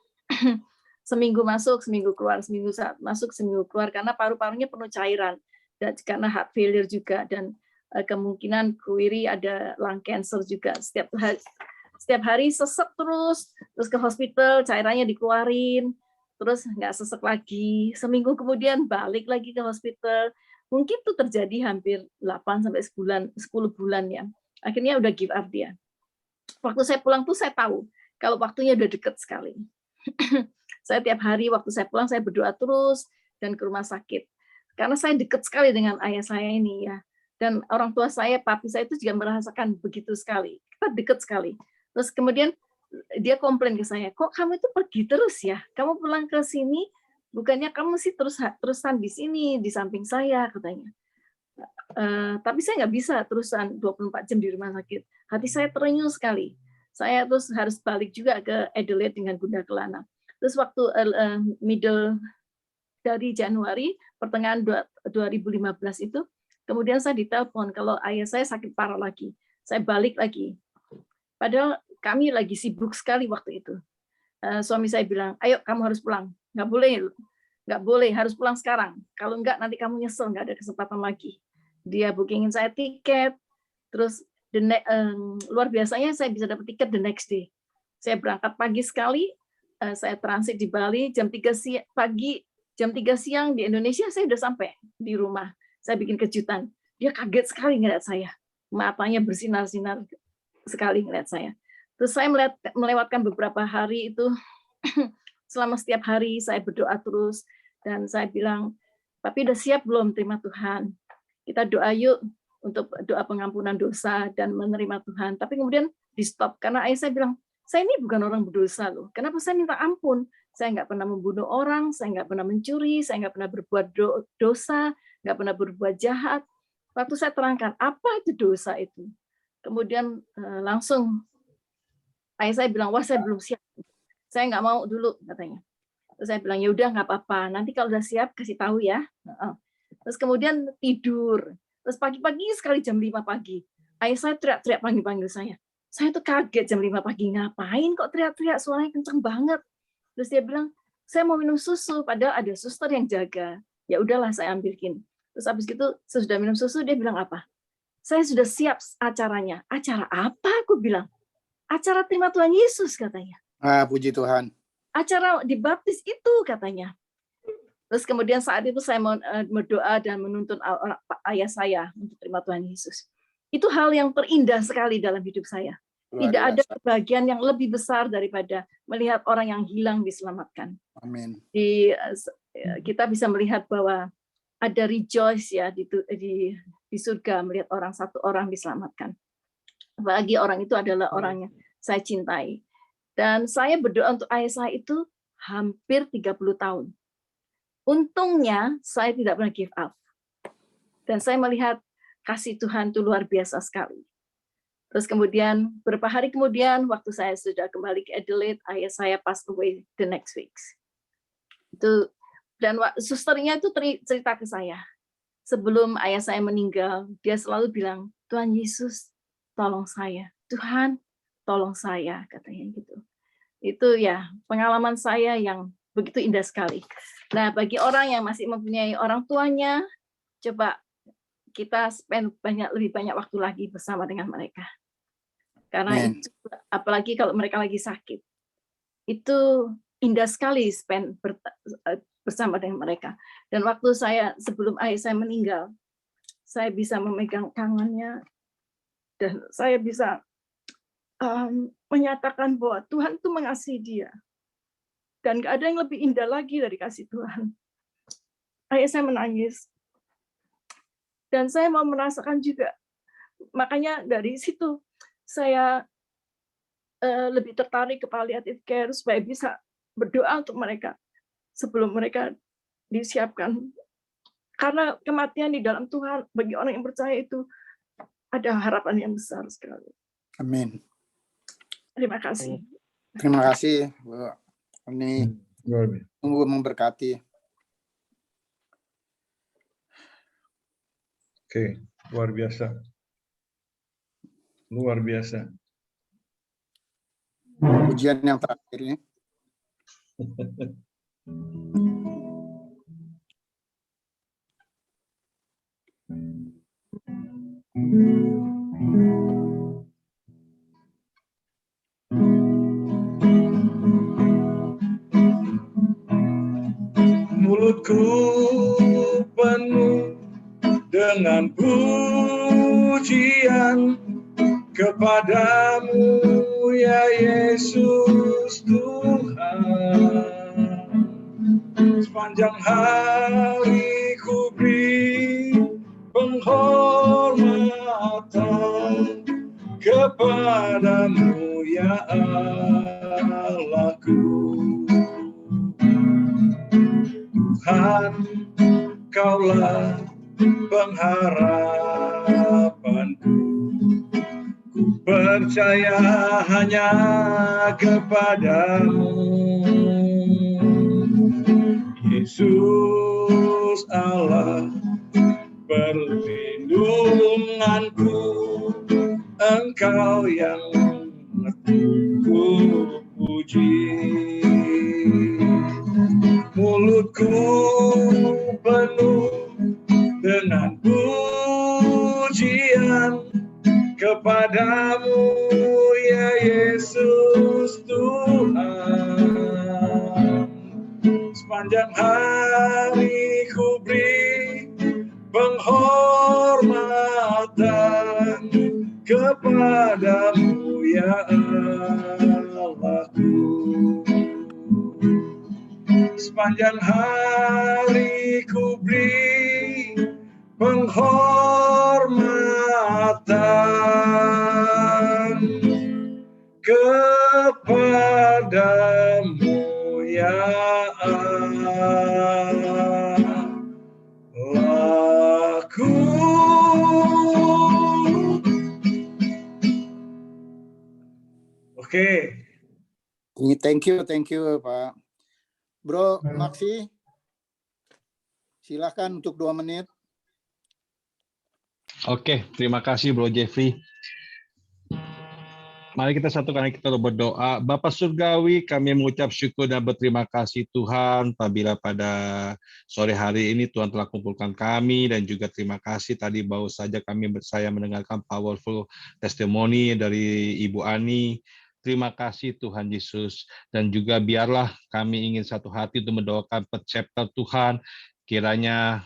Seminggu masuk, seminggu keluar, seminggu masuk, seminggu keluar karena paru-parunya penuh cairan dan karena heart failure juga dan kemungkinan kuiri ada lung cancer juga. Setiap hari sesek terus ke hospital, cairannya dikeluarin, terus nggak sesek lagi. Seminggu kemudian balik lagi ke hospital. Mungkin itu terjadi hampir 8 sampai 10 bulan ya. Akhirnya udah give up dia. Waktu saya pulang tuh saya tahu kalau waktunya udah deket sekali. Saya tiap hari waktu saya pulang saya berdoa terus dan ke rumah sakit. Karena saya deket sekali dengan ayah saya ini ya. Dan orang tua saya, papi saya itu juga merasakan begitu sekali. Kita deket sekali. Terus kemudian dia komplain ke saya, kok kamu itu pergi terus ya? Kamu pulang ke sini, bukannya kamu sih terusan di sini, di samping saya, katanya. Tapi saya nggak bisa terusan 24 jam di rumah sakit. Hati saya terenyuh sekali. Saya terus harus balik juga ke Adelaide dengan Bunda Kelana. Terus waktu middle dari Januari, pertengahan 2015 itu, kemudian saya ditelepon kalau ayah saya sakit parah lagi. Saya balik lagi. Padahal kami lagi sibuk sekali waktu itu. Suami saya bilang, ayo kamu harus pulang. Nggak boleh, harus pulang sekarang. Kalau enggak nanti kamu nyesel, nggak ada kesempatan lagi. Dia bookingin saya tiket, terus luar biasanya saya bisa dapat tiket the next day. Saya berangkat pagi sekali, saya transit di Bali, jam 3 pagi, jam 3 siang di Indonesia saya udah sampai di rumah. Saya bikin kejutan. dia kaget sekali ngeliat saya. Matanya bersinar-sinar sekali ngeliat saya. Terus saya melewatkan beberapa hari itu, selama setiap hari saya berdoa terus, dan saya bilang, "Papi udah siap belum terima Tuhan? Kita doa yuk untuk doa pengampunan dosa dan menerima Tuhan." Tapi kemudian di stop, karena ayah saya bilang, "Saya ini bukan orang berdosa loh. Kenapa saya minta ampun? Saya nggak pernah membunuh orang, saya nggak pernah mencuri, saya nggak pernah berbuat dosa, nggak pernah berbuat jahat." Waktu saya terangkan, apa itu dosa itu? Kemudian langsung ayah saya bilang, "Wah, saya belum siap. Saya nggak mau dulu," katanya. Terus saya bilang, "Ya udah nggak apa-apa. Nanti kalau udah siap kasih tahu ya." Terus kemudian tidur. Terus pagi-pagi sekali jam 5 pagi, ayah saya teriak-teriak panggil-panggil saya. Saya tuh kaget jam 5 pagi, ngapain kok teriak-teriak, suaranya kenceng banget. Terus dia bilang, "Saya mau minum susu," padahal ada suster yang jaga. Ya udahlah, saya ambilkin. Terus habis gitu, sesudah minum susu, dia bilang apa? "Saya sudah siap acaranya." "Acara apa?" Aku bilang. "Acara terima Tuhan Yesus," katanya. Puji Tuhan. "Acara dibaptis itu," katanya. Terus kemudian saat itu saya mau berdoa dan menuntun ayah saya untuk terima Tuhan Yesus. Itu hal yang terindah sekali dalam hidup saya. Tidak ada kebahagiaan yang lebih besar daripada melihat orang yang hilang diselamatkan. Amin. Kita bisa melihat bahwa ada rejoice ya di surga melihat satu orang diselamatkan. Apalagi orang itu adalah orang yang saya cintai. Dan saya berdoa untuk ayah saya itu hampir 30 tahun. Untungnya saya tidak pernah give up. Dan saya melihat kasih Tuhan itu luar biasa sekali. Terus kemudian beberapa hari kemudian waktu saya sudah kembali ke Adelaide, ayah saya passed away the next weeks. Dan susternya itu cerita ke saya. Sebelum ayah saya meninggal, dia selalu bilang, "Tuhan Yesus, tolong saya. Tuhan, tolong saya," katanya gitu. Itu ya pengalaman saya yang begitu indah sekali. Nah, bagi orang yang masih mempunyai orang tuanya, coba kita spend lebih banyak waktu lagi bersama dengan mereka. Karena itu, apalagi kalau mereka lagi sakit, itu indah sekali spend bersama dengan mereka. Dan waktu sebelum ayah saya meninggal, saya bisa memegang tangannya dan saya bisa menyatakan bahwa Tuhan itu mengasihi dia. Dan gak ada yang lebih indah lagi dari kasih Tuhan. Ayah saya menangis. Dan saya mau merasakan juga. Makanya dari situ saya lebih tertarik ke palliative care supaya bisa berdoa untuk mereka sebelum mereka disiapkan. Karena kematian di dalam Tuhan bagi orang yang percaya itu ada harapan yang besar sekali. Amin. Terima kasih. Terima kasih, Bu. Ini sungguh memberkati. Oke, luar biasa. Luar biasa. Ujian yang terakhir ini. Mulutku penuh dengan pujian kepadamu ya Yesus Tuhan. Sepanjang hari ku beri penghormatan kepadamu ya Allahku. Tuhan, Kaulah pengharapanku. Ku percaya hanya kepadamu, Yesus Allah perlindunganku. Engkau yang ku puji. Mulutku penuh dengan pujian kepadamu ya Yesus Tuhan. Sepanjang hari ku beri penghormatan kepadamu ya Allahku. Sepanjang hari ku beri penghormatan kepadamu ya Allahku. Oke. Thank you Pak. Bro Maksi, silakan untuk 2 menit. Oke, terima kasih Bro Jeffrey. Mari kita satukan kita berdoa. Bapa Surgawi, kami mengucap syukur dan berterima kasih Tuhan apabila pada sore hari ini Tuhan telah kumpulkan kami, dan juga terima kasih tadi baru saja saya mendengarkan powerful testimoni dari Ibu Ani. Terima kasih Tuhan Yesus, dan juga biarlah kami ingin satu hati untuk mendoakan per chapter Tuhan, kiranya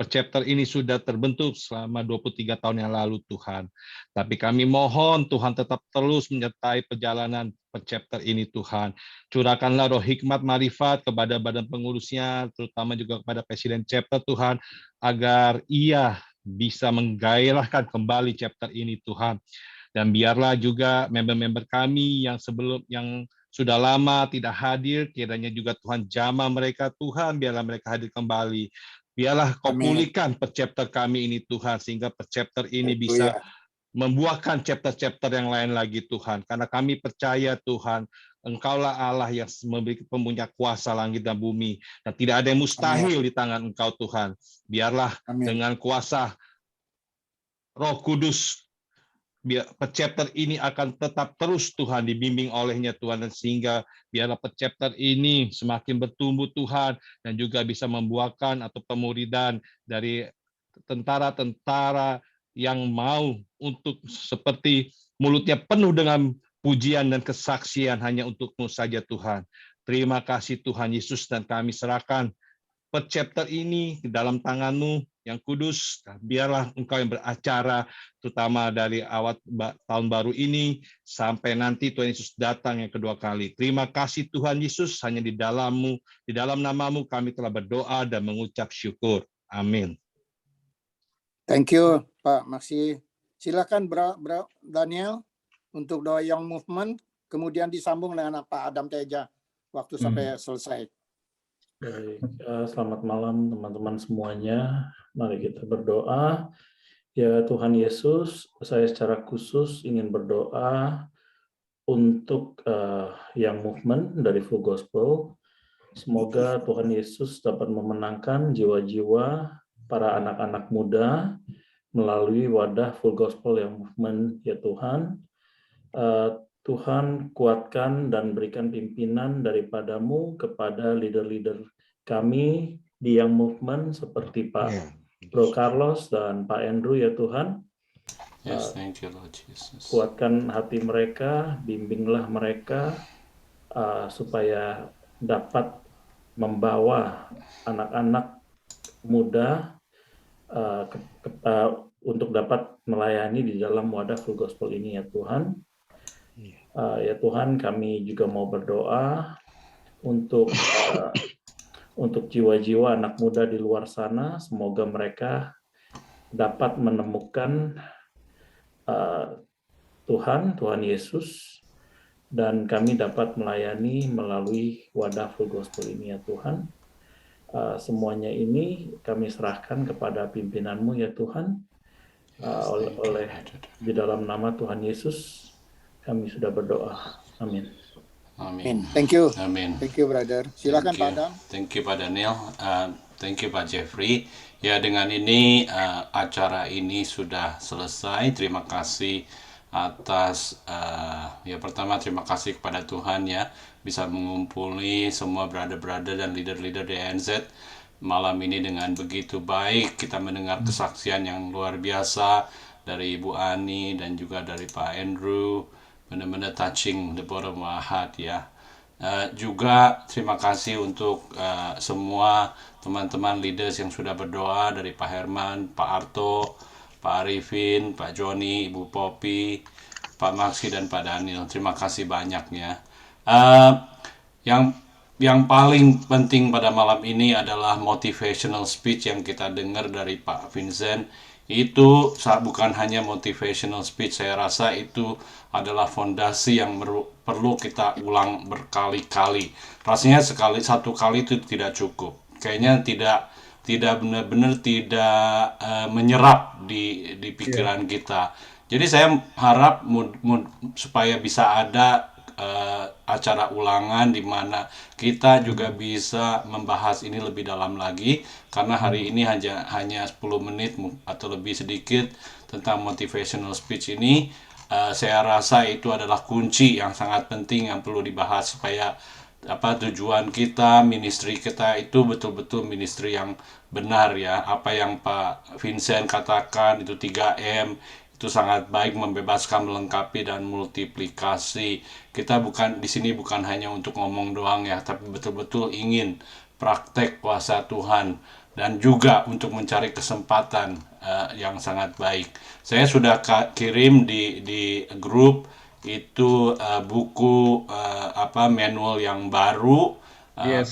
per chapter ini sudah terbentuk selama 23 tahun yang lalu Tuhan. Tapi kami mohon Tuhan tetap terus menyertai perjalanan per chapter ini Tuhan. Curahkanlah roh hikmat marifat kepada badan pengurusnya, terutama juga kepada Presiden chapter Tuhan, agar ia bisa menggairahkan kembali chapter ini Tuhan. Dan biarlah juga member-member kami yang sudah lama tidak hadir, kiranya juga Tuhan jamah mereka Tuhan, biarlah mereka hadir kembali. Biarlah kau pulihkan per chapter kami ini Tuhan, sehingga per chapter ini bisa membuahkan chapter-chapter yang lain lagi Tuhan. Karena kami percaya Tuhan, Engkaulah Allah yang mempunyai kuasa langit dan bumi, dan tidak ada yang mustahil di tangan Engkau Tuhan. Biarlah dengan kuasa Roh Kudus, per chapter ini akan tetap terus Tuhan dibimbing olehnya Tuhan, dan sehingga biarlah per chapter ini semakin bertumbuh Tuhan, dan juga bisa membuahkan atau pemuridan dari tentara-tentara yang mau untuk seperti mulutnya penuh dengan pujian dan kesaksian hanya untuk-Mu saja Tuhan. Terima kasih Tuhan Yesus, dan kami serahkan per chapter ini di dalam tangan-Mu yang kudus. Biarlah Engkau yang beracara, terutama dari awal tahun baru ini sampai nanti Tuhan Yesus datang yang kedua kali. Terima kasih Tuhan Yesus, hanya di dalam-Mu, di dalam nama-Mu kami telah berdoa dan mengucap syukur. Amin. Thank you Pak Maksi. Silakan Bro Daniel untuk doa Young Movement, kemudian disambung dengan Pak Adam Teja waktu sampai selesai. Baik, selamat malam teman-teman semuanya. Mari kita berdoa. Ya Tuhan Yesus, saya secara khusus ingin berdoa untuk Young Movement dari Full Gospel. Semoga Tuhan Yesus dapat memenangkan jiwa-jiwa para anak-anak muda melalui wadah Full Gospel Young Movement, ya Tuhan. Tuhan kuatkan dan berikan pimpinan daripada-Mu kepada leader-leader kami di Young Movement seperti Pak Bro Carlos dan Pak Andrew, ya Tuhan. Yes, thank you, Lord Jesus. Kuatkan hati mereka, bimbinglah mereka supaya dapat membawa anak-anak muda untuk dapat melayani di dalam wadah Full Gospel ini, ya Tuhan. Ya Tuhan, kami juga mau berdoa untuk jiwa-jiwa anak muda di luar sana. Semoga mereka dapat menemukan Tuhan Yesus, dan kami dapat melayani melalui wadah Full Gospel ini, ya Tuhan. Semuanya ini kami serahkan kepada pimpinan-Mu, ya Tuhan. Oleh di dalam nama Tuhan Yesus kami sudah berdoa. Amin. Amin. Thank you. Amin. Thank you, brother. Silakan Pak Adam. Thank you Pak Daniel. Thank you Pak Jeffrey. Ya, dengan ini acara ini sudah selesai. Terima kasih atas ya pertama terima kasih kepada Tuhan ya bisa mengumpuli semua brother-brother dan leader-leader DNZ malam ini dengan begitu baik. Kita mendengar kesaksian yang luar biasa dari Ibu Ani dan juga dari Pak Andrew. Benar-benar touching the bottom of my heart ya. Juga terima kasih untuk semua teman-teman leaders yang sudah berdoa, dari Pak Herman, Pak Arto, Pak Arifin, Pak Joni, Ibu Popi, Pak Maksi, dan Pak Daniel. Terima kasih banyaknya. Yang paling penting pada malam ini adalah motivational speech yang kita dengar dari Pak Vincent. Itu bukan hanya motivational speech, saya rasa itu adalah fondasi yang perlu kita ulang berkali-kali. Rasanya satu kali itu tidak cukup. Kayaknya tidak benar-benar tidak menyerap di pikiran kita. Jadi saya harap supaya bisa ada acara ulangan di mana kita juga bisa membahas ini lebih dalam lagi, karena hari ini hanya 10 menit atau lebih sedikit tentang motivational speech ini. Saya rasa itu adalah kunci yang sangat penting yang perlu dibahas supaya tujuan kita, ministry kita itu betul-betul ministry yang benar ya. Apa yang Pak Vincent katakan itu 3M itu sangat baik, membebaskan, melengkapi, dan multiplikasi. Kita di sini bukan hanya untuk ngomong doang ya, tapi betul-betul ingin praktek kuasa Tuhan dan juga untuk mencari kesempatan yang sangat baik. Saya sudah kirim di grup itu buku manual yang baru.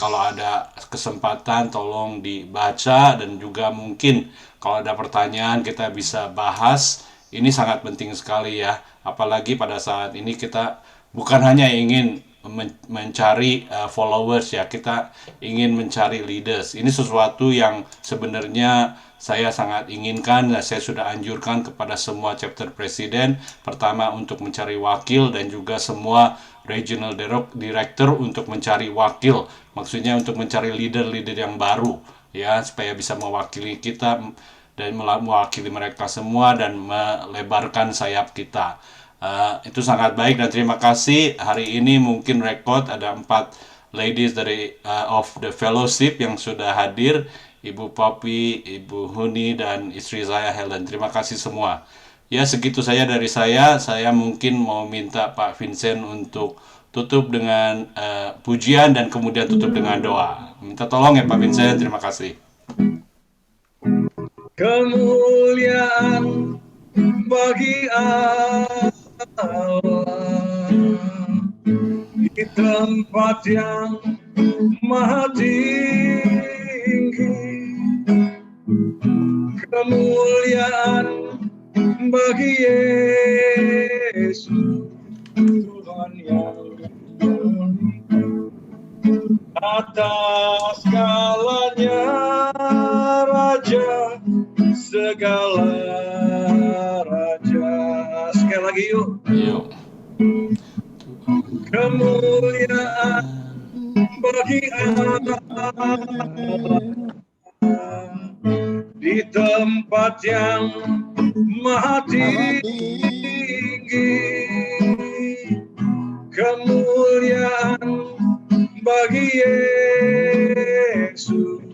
Kalau ada kesempatan tolong dibaca, dan juga mungkin kalau ada pertanyaan kita bisa bahas. Ini sangat penting sekali ya, apalagi pada saat ini kita bukan hanya ingin mencari followers ya, kita ingin mencari leaders. Ini sesuatu yang sebenarnya saya sangat inginkan, dan saya sudah anjurkan kepada semua chapter presiden, pertama untuk mencari wakil, dan juga semua regional director untuk mencari wakil, maksudnya untuk mencari leader-leader yang baru ya, supaya bisa mewakili kita dan mewakili mereka semua dan melebarkan sayap kita. Itu sangat baik, dan terima kasih. Hari ini mungkin rekod ada 4 ladies dari of the fellowship yang sudah hadir, Ibu Popi, Ibu Huni, dan istri saya Helen. Terima kasih semua. Ya, segitu saja dari saya. Saya mungkin mau minta Pak Vincent untuk tutup dengan pujian dan kemudian tutup dengan doa. Minta tolong ya Pak Vincent. Terima kasih. Kemuliaan bagi Allah di tempat yang maha tinggi. Kemuliaan bagi Yesus Tuhan yang atas segalanya, Raja segala raja. Sekali lagi yuk. Kemuliaan bagi Allah di tempat yang maha tinggi. Kemuliaan bagi Yesus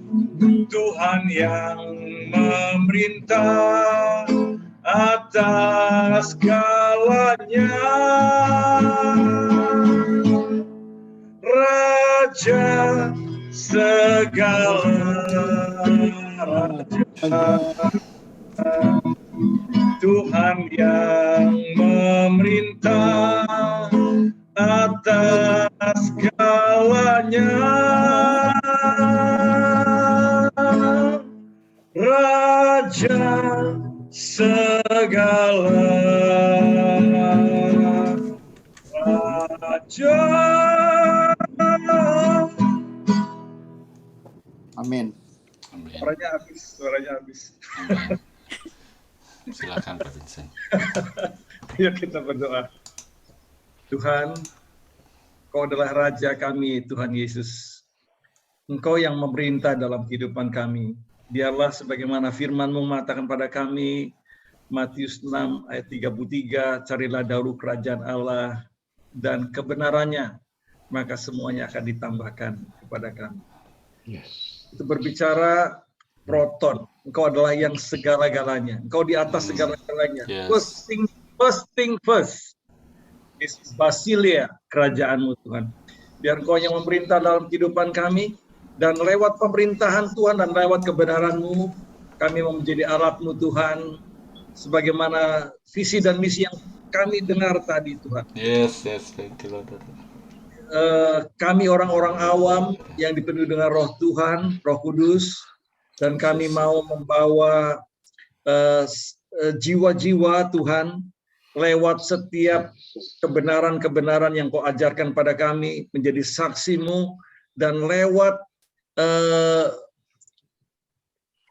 Tuhan yang memerintah atas segalanya, Raja segala raja, Tuhan yang memerintah atas segalanya, Raja segala raja. Amin. Suaranya habis. Silakan Pak Vincent. Ayo kita berdoa. Tuhan, Engkau adalah Raja kami, Tuhan Yesus. Engkau yang memerintah dalam kehidupan kami. Biarlah sebagaimana firman-Mu mengatakan pada kami, Matius 6 ayat 33, carilah dahulu kerajaan Allah dan kebenarannya, maka semuanya akan ditambahkan kepada kami. Itu berbicara proton. Engkau adalah yang segala-galanya. Engkau di atas segala-galanya. First thing first is Basilia, kerajaan-Mu Tuhan. Biar Engkau yang memerintah dalam kehidupan kami, dan lewat pemerintahan Tuhan dan lewat kebenaran-Mu, kami mau menjadi alat-Mu Tuhan, sebagaimana visi dan misi yang kami dengar tadi, Tuhan. Yes, thank you Lord. Kami orang-orang awam yang dipenuhi dengan Roh Tuhan, Roh Kudus, dan kami mau membawa jiwa-jiwa Tuhan lewat setiap kebenaran-kebenaran yang Kau ajarkan pada kami menjadi saksi-Mu, dan lewat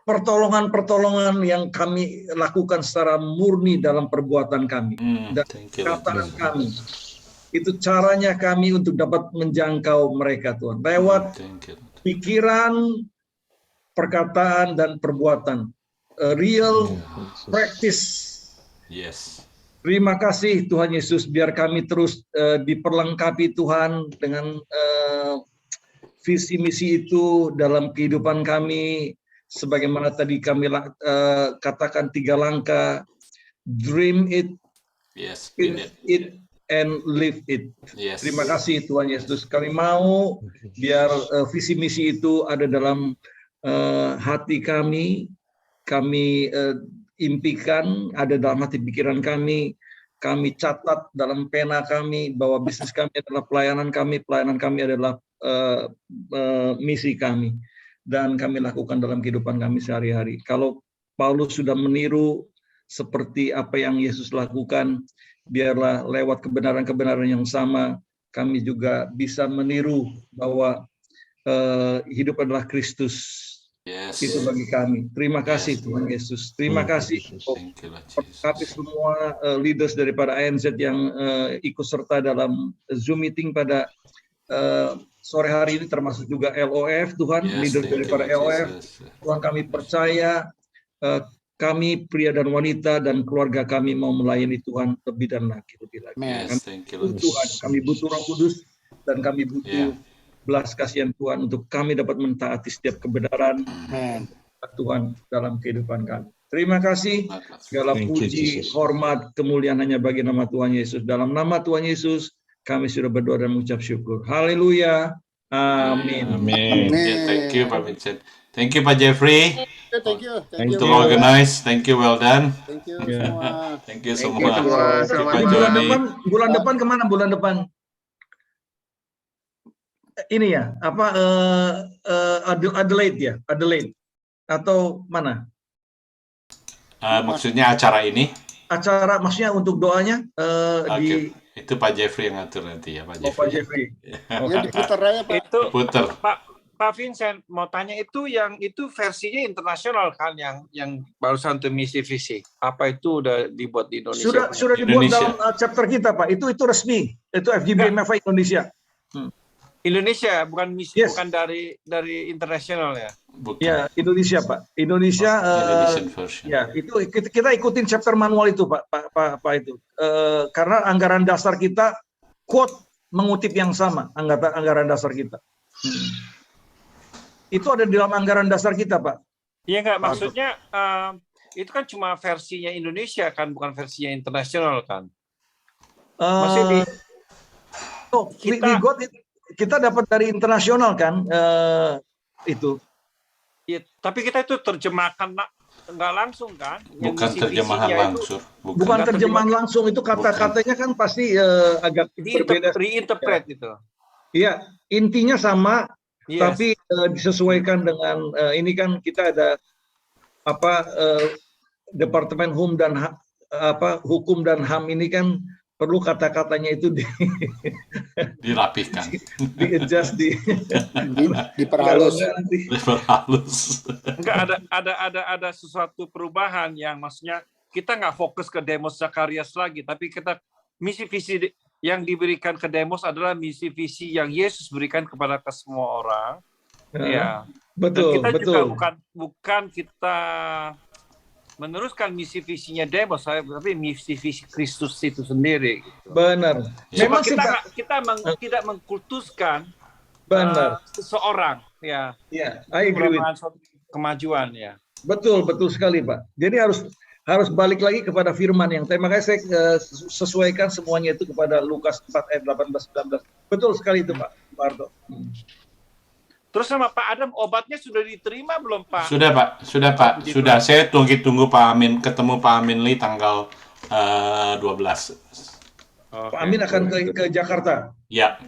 pertolongan-pertolongan yang kami lakukan secara murni dalam perbuatan kami dan perkataan kami. Itu caranya kami untuk dapat menjangkau mereka, Tuhan. Lewat pikiran, perkataan, dan perbuatan. Real practice. Yes. Terima kasih Tuhan Yesus, biar kami terus diperlengkapi Tuhan dengan visi misi itu dalam kehidupan kami, sebagaimana tadi kami katakan 3 langkah: dream it, yes, it and live it. Yes. Terima kasih Tuhan Yesus. Kami mau biar visi misi itu ada dalam hati kami impikan, ada dalam hati pikiran kami catat dalam pena kami bahwa bisnis kami adalah pelayanan kami adalah misi kami, dan kami lakukan dalam kehidupan kami sehari-hari. Kalau Paulus sudah meniru seperti apa yang Yesus lakukan, biarlah lewat kebenaran-kebenaran yang sama kami juga bisa meniru bahwa hidup adalah Kristus. Yes. Itu bagi kami. Terima kasih Tuhan Yesus. Terima kasih kami semua leaders daripada ANZ yang ikut serta dalam Zoom meeting pada sore hari ini, termasuk juga LOF, Tuhan, leader daripada LOF. Tuhan, kami percaya kami pria dan wanita dan keluarga kami mau melayani Tuhan lebih dan lagi. Kami butuh Roh Kudus, dan kami butuh belas kasihan Tuhan untuk kami dapat mentaati setiap kebenaran Tuhan dalam kehidupan kami. Terima kasih. Segala puji, hormat, kemuliaan hanya bagi nama Tuhan Yesus. Dalam nama Tuhan Yesus kami sudah berdoa dan mengucap syukur. Haleluya. Amin. Amin. Thank you Pak Vincent. Thank you Pak Jeffrey. Thank you. To organize. Thank you, well done. Thank you semua. Thank you semua. Bulan depan kemana? Bulan depan ini ya, apa Adelaide ya? Adelaide atau mana? Maksudnya acara ini? Acara maksudnya untuk doanya itu Pak Jeffrey yang ngatur nanti ya, Pak Jeffrey. Pak Jeffrey. Ya diputar aja Pak. Itu putar. Pak Vincent mau tanya, itu versinya internasional kan, yang barusan untuk misi visi. Apa itu udah dibuat di Indonesia? Sudah dibuat dalam chapter kita Pak. Itu resmi. Itu FGB MFA Indonesia. Indonesia, bukan misi, bukan dari internasional ya? Bukan. Ya, Indonesia Pak. Indonesia. Ya, itu kita ikutin chapter manual itu Pak itu. Karena anggaran dasar kita quote mengutip yang sama anggaran dasar kita. Itu ada di dalam anggaran dasar kita Pak. Iya enggak, maksudnya itu kan cuma versinya Indonesia kan, bukan versinya internasional kan? Masih kita dapat dari internasional kan, itu. Ya, tapi kita itu terjemahkan nggak langsung kan? Bukan terjemahan langsung. Bukan terjemahan langsung, itu kata-katanya kan pasti agak berbeda. Reinterpret itu. Iya, intinya sama, tapi disesuaikan dengan ini kan kita ada Departemen Hukum dan HAM ini kan perlu kata-katanya itu dirapihkan, di-adjust, diperhalus. Enggak ada sesuatu perubahan yang maksudnya kita nggak fokus ke Demos Zakarias lagi, tapi kita misi visi yang diberikan ke Demos adalah misi visi yang Yesus berikan kepada semua orang. Ya. Betul, dan kita betul. juga bukan kita meneruskan misi visinya Demos, tapi misi visi Kristus itu sendiri. Gitu. Benar. Memang kita tidak mengkultuskan seseorang, ya. Iya, I agree with kemajuan ya. Betul sekali Pak. Jadi harus balik lagi kepada firman yang makanya saya sesuaikan semuanya itu kepada Lukas 4 ayat 18-19. Betul sekali itu Pak Parto. Terus sama Pak Adam, obatnya sudah diterima belum Pak? Sudah Pak, sudah. Saya tunggu Pak Amin, ketemu Pak Amin Lee tanggal 12. Pak Amin akan ke Jakarta. Ya.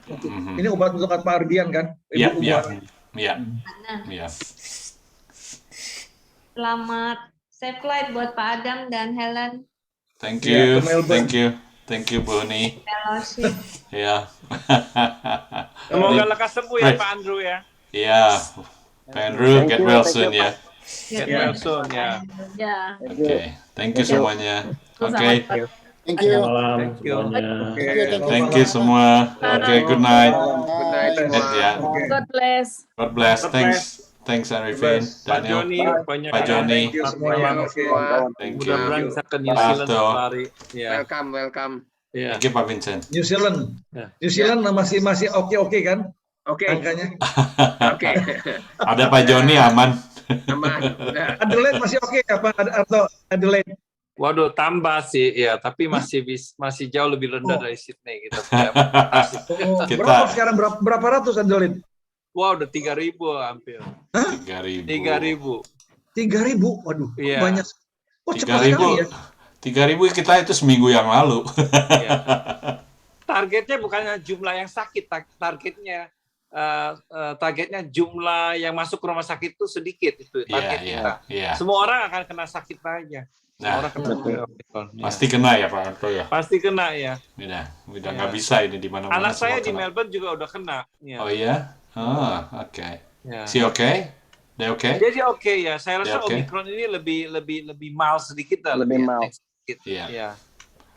Ini obat untuk Pak Ardian kan? Ya. Selamat safe flight buat Pak Adam dan Helen. Thank you, thank you Boni. Fellowship. Ya. Semoga lekas sembuh ya Pak Andrew ya. Iya, Pak Andrew, get well soon ya. Get well soon ya. Ya. Oke, thank you semuanya. Oke, Thank you. Malam semuanya. thank you semua. Oke, good night. Good night semua. Ya, God bless. God bless. Thanks Arifin, Pak Daniel, Joni, banyak Pak Joni. Thank you semuanya. Semua. Thank you. Mudah-mudahan bisa ke New Zealand Arto. hari. Ya. Welcome. Ya. Thank you Pak Vincent. New Zealand. Ya. New Zealand masih oke kan Oke. angkanya? Oke. Ada Pak Joni aman. Aman. Udah. Adelaide masih oke apa atau Adelaide? Waduh, tambah sih ya, tapi masih jauh lebih rendah dari Sydney gitu. Berapa sekarang berapa ratus Adelaide? Wah, udah 3.000 hampir. 3.000. 3.000, waduh, Iya. banyak. Oh, cepat sekali ya. 3.000 kita itu seminggu yang lalu. Ya. Targetnya bukannya jumlah yang sakit, targetnya jumlah yang masuk ke rumah sakit itu sedikit itu target kita. Iya. Semua orang akan kena sakit aja. Nah, Orang kena pasti kena ya Pak Arto ya. Pasti kena ya. Udah nggak bisa ini di mana-mana. Anak saya di kena. Melbourne juga udah kena. Ya. Oh iya? Oh, oke. Ya. Si oke? Dia oke? Jadi oke ya. Saya rasa Dia oke? Omicron ini lebih mild sedikit lah. Lebih mild. Sedikit. Iya. Ya.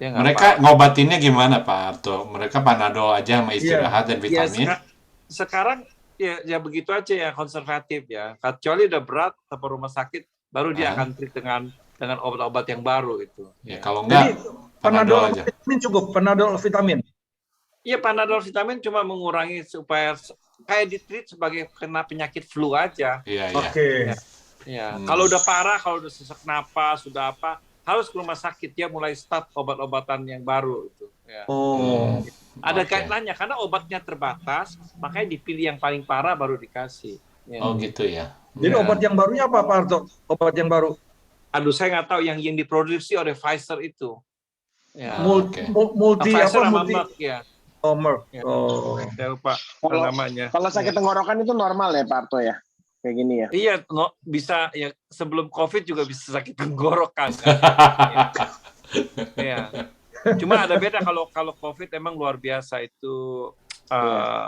Dia nggak Mereka ngobatinnya gimana Pak Arto? Mereka Panadol aja sama istirahat dan Ya, vitamin? sekarang ya begitu aja ya, konservatif ya. Kecuali udah berat atau rumah sakit, baru dia akan treat dengan obat-obat yang baru itu. Ya, kalau enggak Panadol aja. Vitamin cukup, Panadol vitamin. Iya, Panadol vitamin cuma mengurangi supaya kayak ditreat sebagai kena penyakit flu aja. Iya. Oke. Ya, kalau udah parah, kalau udah sesak napas, sudah apa, harus ke rumah sakit, dia mulai start obat-obatan yang baru itu. Ya. Oh. Ada kaitannya karena obatnya terbatas, makanya dipilih yang paling parah baru dikasih. Ya. Oh gitu ya. Jadi obat yang barunya apa Pak Arto? Obat yang baru? Aduh, saya nggak tahu yang diproduksi oleh Pfizer itu. Ya. Multi Pfizer apa? sama Multi. Merck ya. Oh, Merck. Ya. Oh. Saya lupa namanya. Kalau sakit tenggorokan itu normal ya Pak Arto ya? Kayak gini ya? Iya, bisa ya, sebelum COVID juga bisa sakit tenggorokan. Iya. Cuma ada beda kalau COVID emang luar biasa itu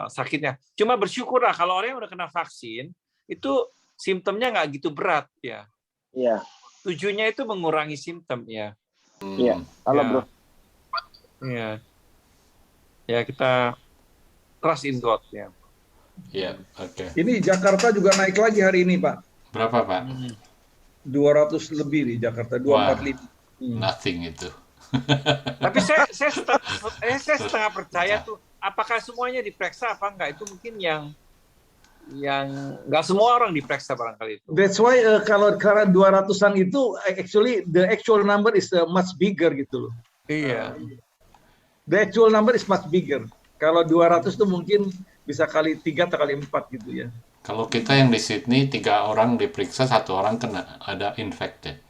sakitnya. Cuma bersyukurlah kalau orang yang udah kena vaksin itu simptomnya nggak gitu berat ya. Iya. Tujuannya itu mengurangi simptom ya. Iya. Halo Ya. bro. Iya. Ya kita trust in God ya. Iya, oke. Ini Jakarta juga naik lagi hari ini Pak. Berapa Pak? 200 lebih di Jakarta, 245. Nothing itu. Tapi saya setengah percaya tuh, apakah semuanya diperiksa apa enggak, itu mungkin yang nggak semua orang diperiksa barangkali itu. That's why kalau karena 200-an itu actually the actual number is much bigger gitu loh. Iya. The actual number is much bigger. Kalau 200 itu mungkin bisa kali 3 atau kali 4 gitu ya. Kalau kita yang di Sydney 3 orang diperiksa, 1 orang kena ada infected.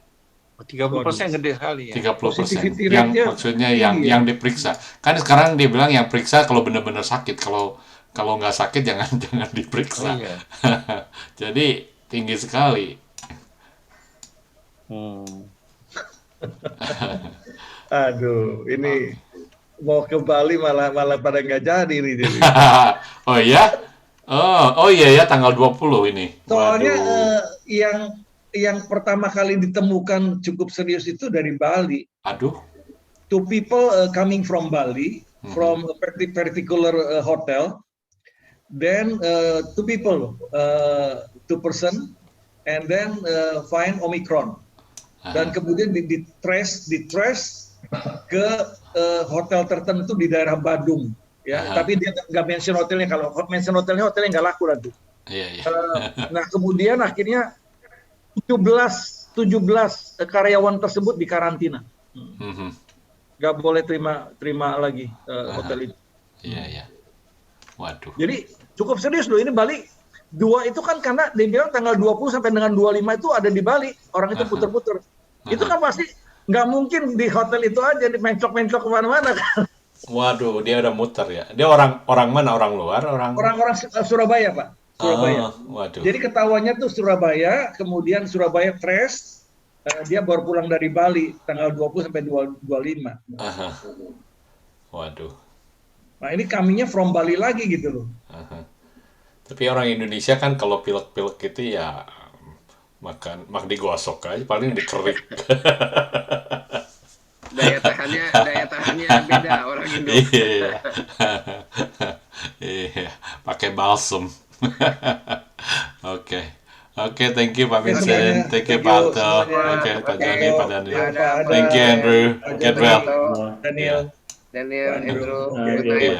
30% gede sekali ya. 30%. Yang maksudnya yang diperiksa. Kan sekarang dia bilang yang periksa kalau benar-benar sakit. Kalau nggak sakit jangan diperiksa. Oh, iya. Jadi tinggi sekali. Aduh, ini mau ke Bali malah pada nggak jadi ini. Oh iya? Oh iya ya, tanggal 20 ini. Soalnya yang pertama kali ditemukan cukup serius itu dari Bali. Aduh. 2 people coming from Bali, from a particular hotel. Then 2 people, 2 person, and then find Omicron. Dan kemudian di-trace ke hotel tertentu di daerah Badung. Ya, tapi dia nggak mention hotelnya. Kalau mention hotelnya nggak laku nanti. Iya. Nah, kemudian akhirnya 17 karyawan tersebut dikarantina. Nggak boleh terima lagi hotel itu. Iya. Waduh. Jadi cukup serius loh ini Bali. 2 itu kan karena dia bilang tanggal 20 sampai dengan 25 itu ada di Bali, orang itu puter-puter. Itu kan pasti nggak mungkin di hotel itu aja, di mencok-mencok kemana-mana kan. Waduh, dia udah muter ya. Dia orang mana? Orang luar? Orang-orang Surabaya, Pak. Surabaya. Waduh. Jadi ketahuannya tuh Surabaya, kemudian Surabaya Trash, dia baru pulang dari Bali tanggal 20 sampai 25. Waduh. Nah ini kaminya from Bali lagi gitu loh. Tapi orang Indonesia kan kalau pilek-pilek gitu ya makan digosok aja, paling dikerik. Daya tahannya beda orang Indo. Iya. Iya, pakai balsam. Oke, thank you Pak Vincent, thank you Pak Alto, oke Pak Joni, Pak Daniel, thank you Andrew, get well. Daniel, Andrew, Iya.